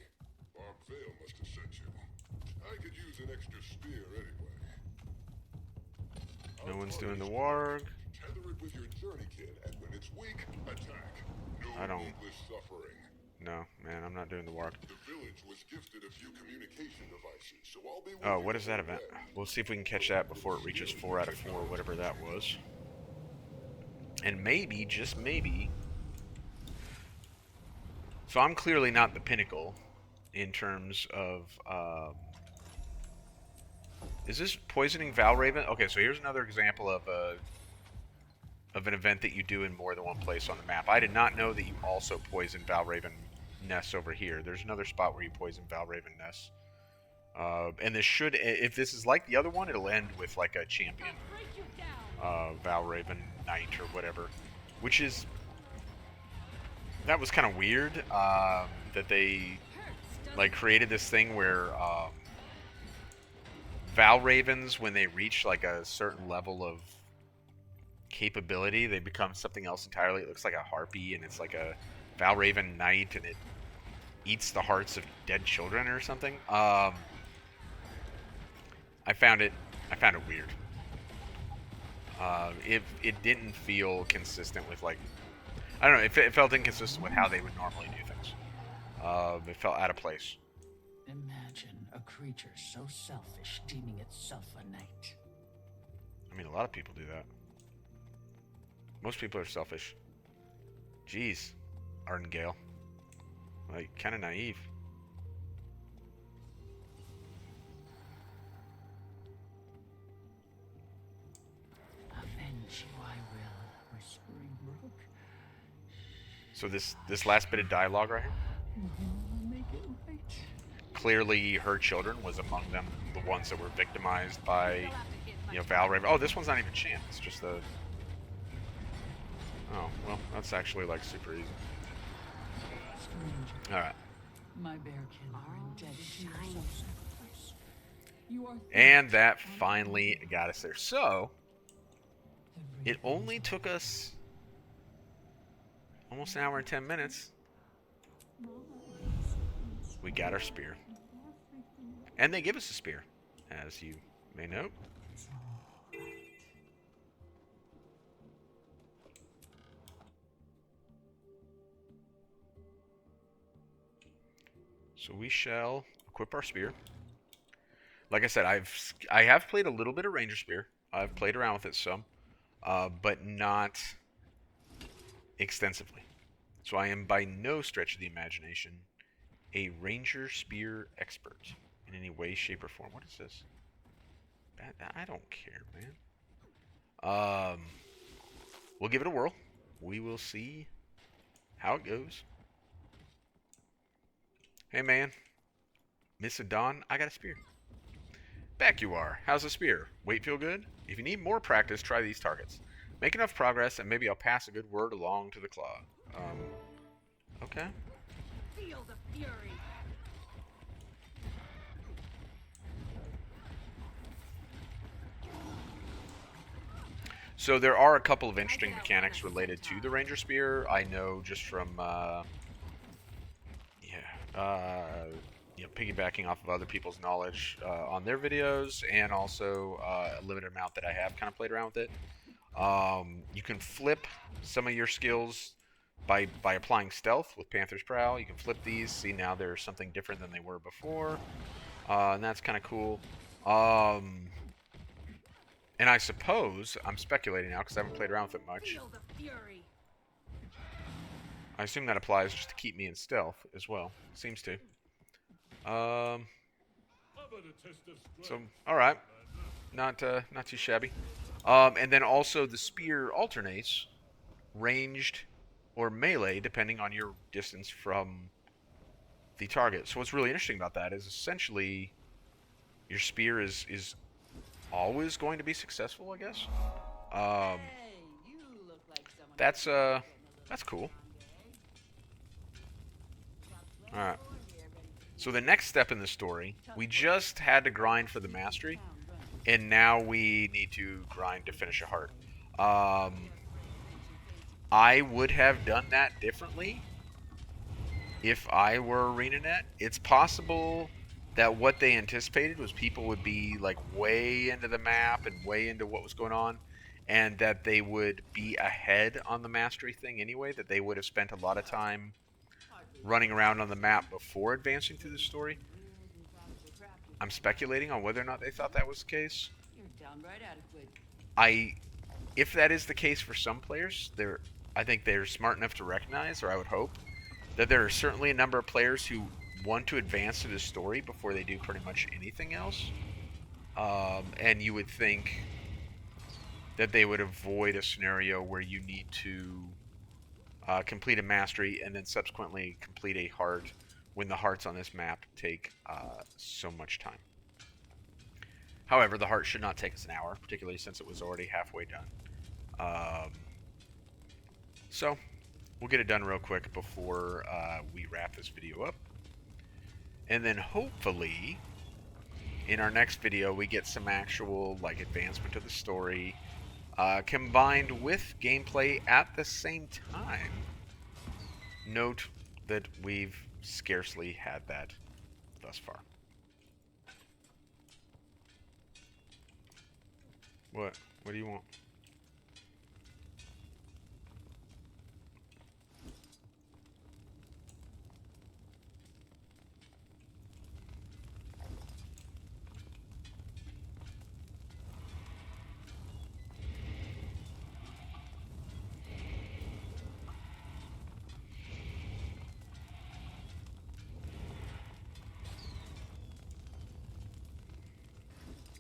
Bob Vale must have sent you. I could use an extra spear anyway. No one's doing the warg. Tether it with your Journeykin, and when it's weak, attack. No I don't- needless suffering. No, man, I'm not doing the warg. The village was gifted a few communication devices, so I'll be with Oh, you what is that until event? then. We'll see if we can catch that before it reaches 4 out of 4, whatever that was. And maybe, just maybe... So I'm clearly not the pinnacle in terms of... Is this poisoning Valraven? Okay, so here's another example of an event that you do in more than one place on the map. I did not know that you also poison Valraven nests over here. There's another spot where you poison Valraven nests. And this should, if this is like the other one, it'll end with like a champion Valraven Knight or whatever. Which is... That was kind of weird, that they like created this thing where Valravens, when they reach like a certain level of capability, they become something else entirely. It looks like a harpy, and it's like a Valraven Knight, and it eats the hearts of dead children or something. I found it weird. It didn't feel consistent with, like, I don't know, it felt inconsistent with how they would normally do things. It felt out of place. Imagine a creature so selfish deeming itself a knight. I mean, a lot of people do that. Most people are selfish. Jeez, Artengale. Like, kind of naive. Avenge you I will, Whispering Brook. So this last bit of dialogue right here, Make it right. clearly her children was among them, the ones that were victimized by, you know, Valraven. Oh, this one's not even chance. It's just the... Oh, well, that's actually, like, super easy. Stranger, Alright. my bearkin are indebted to your self-sacrifice. You are And that finally got us there. So, it only took us almost an hour and 10 minutes. We got our spear. And they give us a spear, as you may know. So we shall equip our spear. Like I said, I have played a little bit of Ranger Spear. I've played around with it some, but not extensively. So I am by no stretch of the imagination a Ranger Spear expert in any way, shape, or form. What is this? I don't care, man. We'll give it a whirl. We will see how it goes. Hey, man. Miss Dawn, I got a spear. Back you are. How's the spear? Weight feel good? If you need more practice, try these targets. Make enough progress, and maybe I'll pass a good word along to the claw. Okay. Feel the fury. So there are a couple of interesting mechanics related to the Ranger Spear. I know just from, you know, piggybacking off of other people's knowledge on their videos, and also a limited amount that I have kind of played around with it. You can flip some of your skills by applying stealth with Panther's Prowl. You can flip these. See, now they're something different than they were before, and that's kind of cool. And I suppose I'm speculating now because I haven't played around with it much. Feel the fury. I assume that applies just to keep me in stealth as well. Seems to. So all right, not too shabby. And then also the spear alternates ranged or melee depending on your distance from the target. So what's really interesting about that is essentially your spear is always going to be successful, I guess. That's cool. All right. So the next step in the story, we just had to grind for the mastery, and now we need to grind to finish a heart. I would have done that differently if I were ArenaNet. It's possible that what they anticipated was people would be like way into the map and way into what was going on, and that they would be ahead on the mastery thing anyway, that they would have spent a lot of time running around on the map before advancing through the story. I'm speculating on whether or not they thought that was the case. If that is the case for some players, I think they're smart enough to recognize, or I would hope, that there are certainly a number of players who want to advance to the story before they do pretty much anything else. And you would think that they would avoid a scenario where you need to complete a mastery and then subsequently complete a heart when the hearts on this map take so much time. However, the heart should not take us an hour, particularly since it was already halfway done. So we'll get it done real quick before we wrap this video up. And then hopefully in our next video we get some actual like advancement of the story combined with gameplay at the same time. Note that we've scarcely had that thus far. What? What do you want?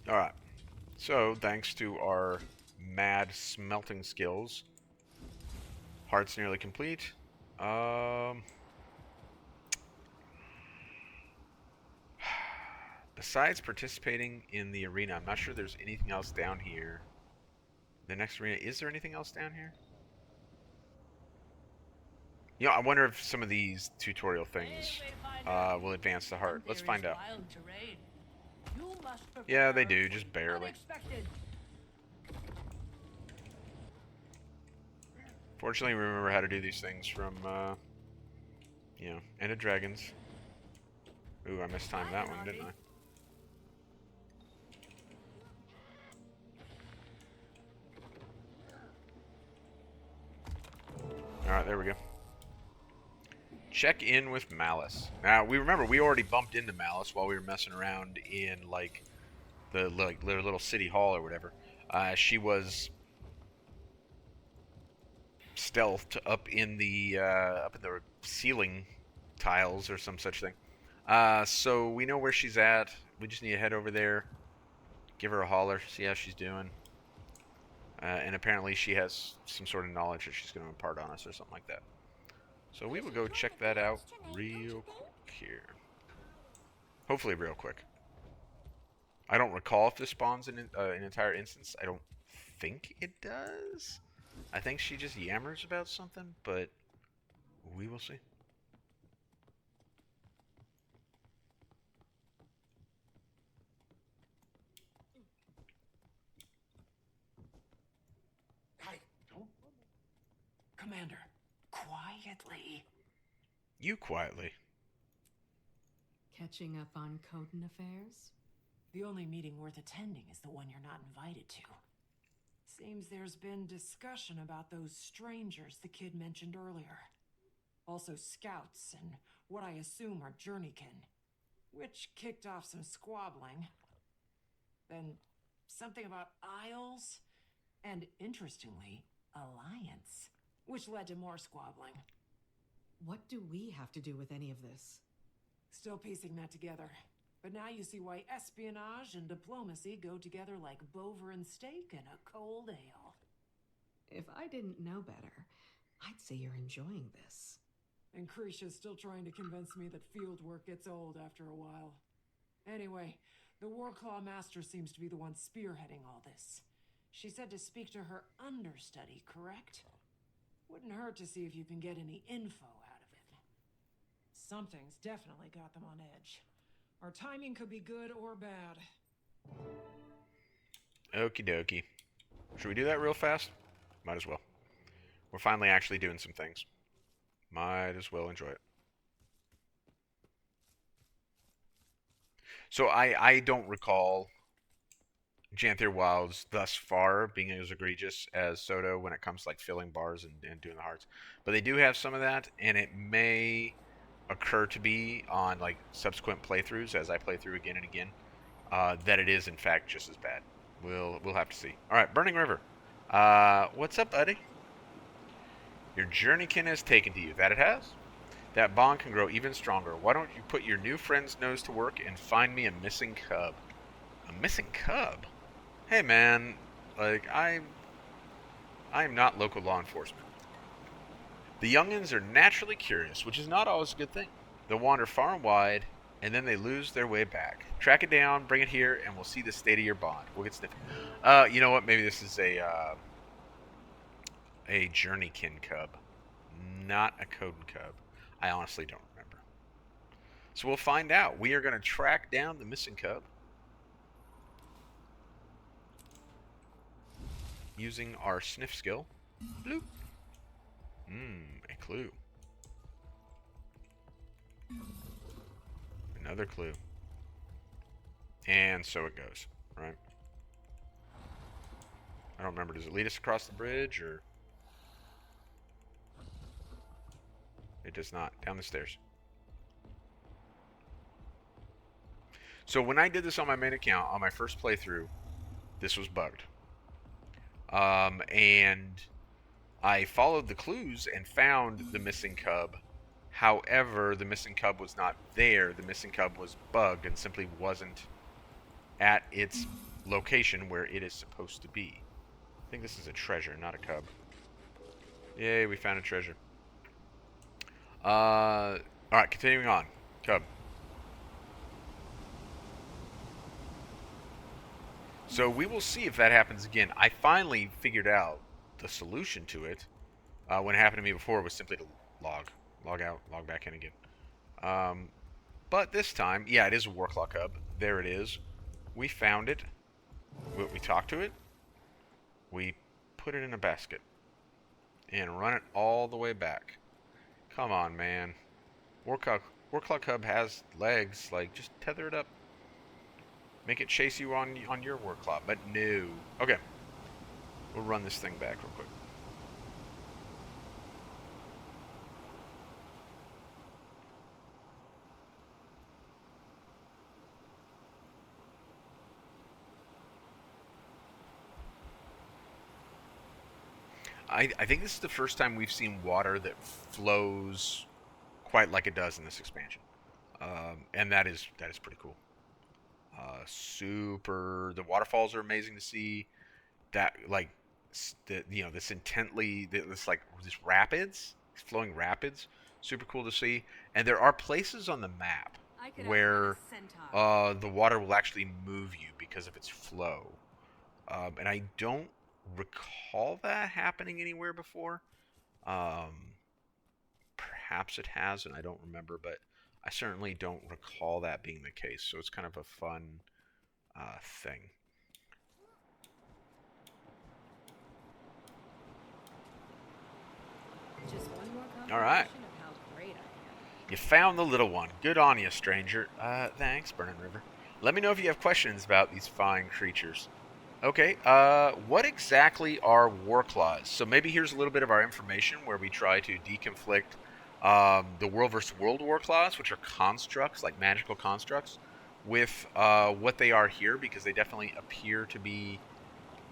Alright, so thanks to our mad smelting skills, heart's nearly complete. Besides participating in the arena, I'm not sure there's anything else down here. The next arena, is there anything else down here? You know, I wonder if some of these tutorial things will advance the heart. Let's find out. Yeah, they do, just barely. Fortunately, we remember how to do these things from, you know, End of Dragons. Ooh, I mistimed that one, didn't I? Alright, there we go. Check in with Malice. Now, we remember we already bumped into Malice while we were messing around in, like, the little city hall or whatever. She was stealthed up in the ceiling tiles or some such thing. So we know where she's at. We just need to head over there, give her a holler, see how she's doing. And apparently she has some sort of knowledge that she's going to impart on us or something like that. So we will go check that out real quick here. Hopefully real quick. I don't recall if this spawns an entire instance. I don't think it does. I think she just yammers about something, but we will see. Hey, don't... Commander, quietly. You quietly. Catching up on Coden affairs? The only meeting worth attending is the one you're not invited to. Seems there's been discussion about those strangers the kid mentioned earlier. Also scouts and what I assume are Journeykin, which kicked off some squabbling. Then something about Isles, and interestingly, Alliance, which led to more squabbling. What do we have to do with any of this? Still piecing that together. But now you see why espionage and diplomacy go together like Bover and steak and a cold ale. If I didn't know better, I'd say you're enjoying this. And Krisha's still trying to convince me that field work gets old after a while. Anyway, the Warclaw Master seems to be the one spearheading all this. She said to speak to her understudy, correct? Wouldn't hurt to see if you can get any info out of it. Something's definitely got them on edge. Our timing could be good or bad. Okie dokie. Should we do that real fast? Might as well. We're finally actually doing some things. Might as well enjoy it. So I don't recall Janthir Wilds thus far being as egregious as Soto when it comes to like filling bars and doing the hearts. But they do have some of that, and it may occur to be on like subsequent playthroughs as I play through again and again that it is in fact just as bad. We'll have to see. All right, Burning River. What's up, buddy? Your Journeykin has taken to you. That it has? That bond can grow even stronger. Why don't you put your new friend's nose to work and find me a missing cub? A missing cub? Hey, man. Like, I'm not local law enforcement. The youngins are naturally curious, which is not always a good thing. They'll wander far and wide, and then they lose their way back. Track it down, bring it here, and we'll see the state of your bond. We'll get sniffed. You know what? Maybe this is a Journeykin cub, not a Coden cub. I honestly don't remember. So we'll find out. We are going to track down the missing cub using our sniff skill. Bloop. A clue. Another clue. And so it goes, right? I don't remember. Does it lead us across the bridge, or... It does not. Down the stairs. So when I did this on my main account, on my first playthrough, this was bugged. And I followed the clues and found the missing cub. However, the missing cub was not there. The missing cub was bugged and simply wasn't at its location where it is supposed to be. I think this is a treasure, not a cub. Yay, we found a treasure. Alright, continuing on. Cub. So we will see if that happens again. I finally figured out the solution to it. When it happened to me before, it was simply to log out, log back in again. But this time, yeah, it is a Warclaw cub. There it is. We found it. We talked to it. We put it in a basket. And run it all the way back. Come on, man. Warclaw cub has legs. Like, just tether it up. Make it chase you on your Warclaw. But no. Okay. We'll run this thing back real quick. I think this is the first time we've seen water that flows quite like it does in this expansion, and that is pretty cool. The waterfalls are amazing to see. That this rapids, these flowing rapids, super cool to see. And there are places on the map where the water will actually move you because of its flow, and I don't recall that happening anywhere before. Perhaps it has, and I don't remember, but I certainly don't recall that being the case. So it's kind of a fun thing. Just one more All right. confirmation of how great I am. You found the little one. Good on you, stranger. Thanks, Burning River. Let me know if you have questions about these fine creatures. Okay, what exactly are war claws? So maybe here's a little bit of our information where we try to deconflict the world versus world war claws, which are constructs, like magical constructs, with what they are here, because they definitely appear to be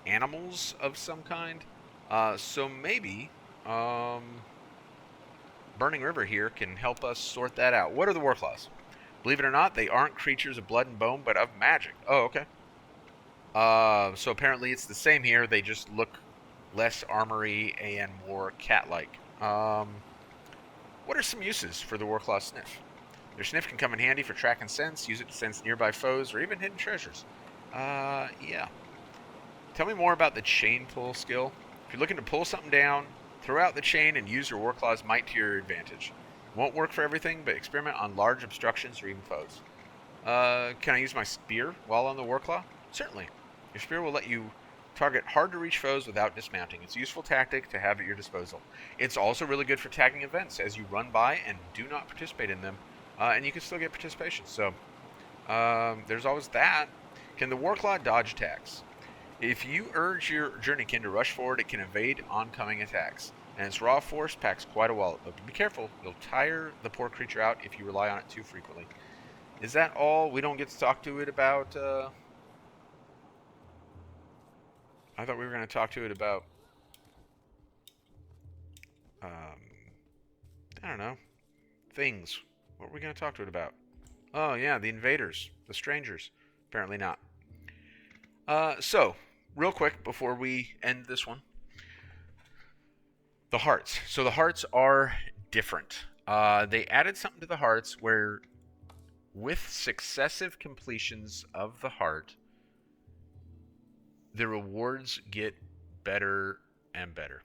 animals of some kind. So maybe um, Burning River here can help us sort that out. What are the war claws? Believe it or not, they aren't creatures of blood and bone, but of magic. Oh, okay. So apparently it's the same here. They just look less armory and more cat-like. What are some uses for the Warclaw Sniff? Their sniff can come in handy for tracking scents, use it to sense nearby foes, or even hidden treasures. Yeah. Tell me more about the chain pull skill. If you're looking to pull something down, throw out the chain and use your Warclaw's might to your advantage. Won't work for everything, but experiment on large obstructions or even foes. Can I use my spear while on the Warclaw? Certainly. Your spear will let you target hard-to-reach foes without dismounting. It's a useful tactic to have at your disposal. It's also really good for tagging events as you run by and do not participate in them, and you can still get participation. So there's always that. Can the Warclaw dodge attacks? If you urge your Journeykin to rush forward, it can evade oncoming attacks, and its raw force packs quite a wallop. But be careful, you'll tire the poor creature out if you rely on it too frequently. Is that all? We don't get to talk to it about, I thought we were going to talk to it about, I don't know, things. What were we going to talk to it about? Oh, yeah, the invaders, the strangers. Apparently not. So, real quick before we end this one, the hearts. So the hearts are different. They added something to the hearts where, with successive completions of the heart, the rewards get better and better.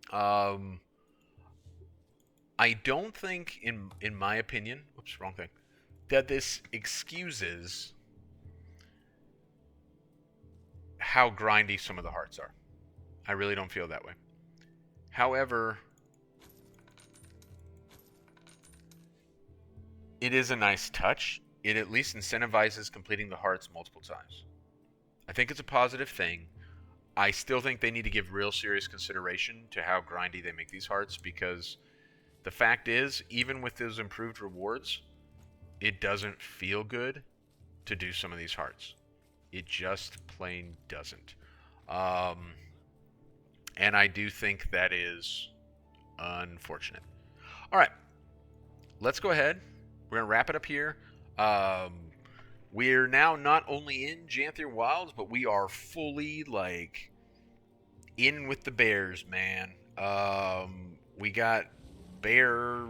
I don't think, in my opinion, whoops, wrong thing, that this excuses how grindy some of the hearts are. I really don't feel that way. However, it is a nice touch. It at least incentivizes completing the hearts multiple times. I think it's a positive thing. I still think they need to give real serious consideration to how grindy they make these hearts, because the fact is, even with those improved rewards, it doesn't feel good to do some of these hearts. It just plain doesn't. And I do think that is unfortunate. All right, let's go ahead. We're going to wrap it up here. We're now not only in Janthir Wilds, but we are fully, like, in with the bears, man. We got bear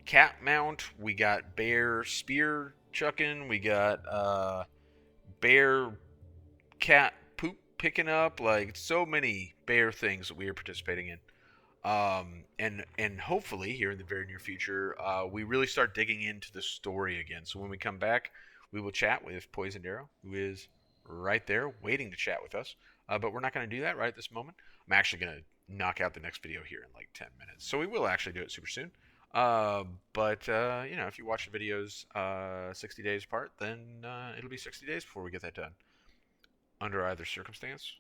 cat mount. We got bear spear chucking. We got bear cat poop picking up. Like, so many bear things that we are participating in. And hopefully here in the very near future, we really start digging into the story again. So when we come back, we will chat with Poisoned Arrow, who is right there waiting to chat with us. But we're not going to do that right at this moment. I'm actually going to knock out the next video here in like 10 minutes. So we will actually do it super soon. But you know, if you watch the videos 60 days apart, then it'll be 60 days before we get that done. Under either circumstance,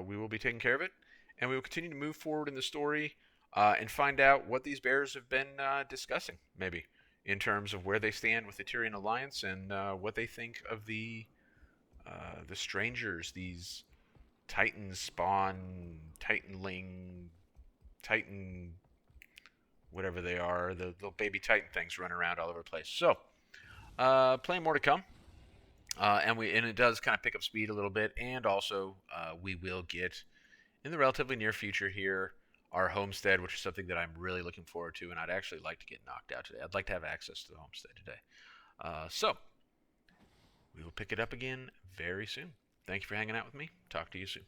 we will be taking care of it. And we will continue to move forward in the story and find out what these bears have been discussing, maybe, in terms of where they stand with the Tyrian Alliance and what they think of the strangers, these Titan spawn, Titanling, Titan, whatever they are, the little baby Titan things running around all over the place. So, plenty more to come. And it does kind of pick up speed a little bit, and also we will get, in the relatively near future here, our homestead, which is something that I'm really looking forward to, and I'd actually like to get knocked out today. I'd like to have access to the homestead today. So, we will pick it up again very soon. Thank you for hanging out with me. Talk to you soon.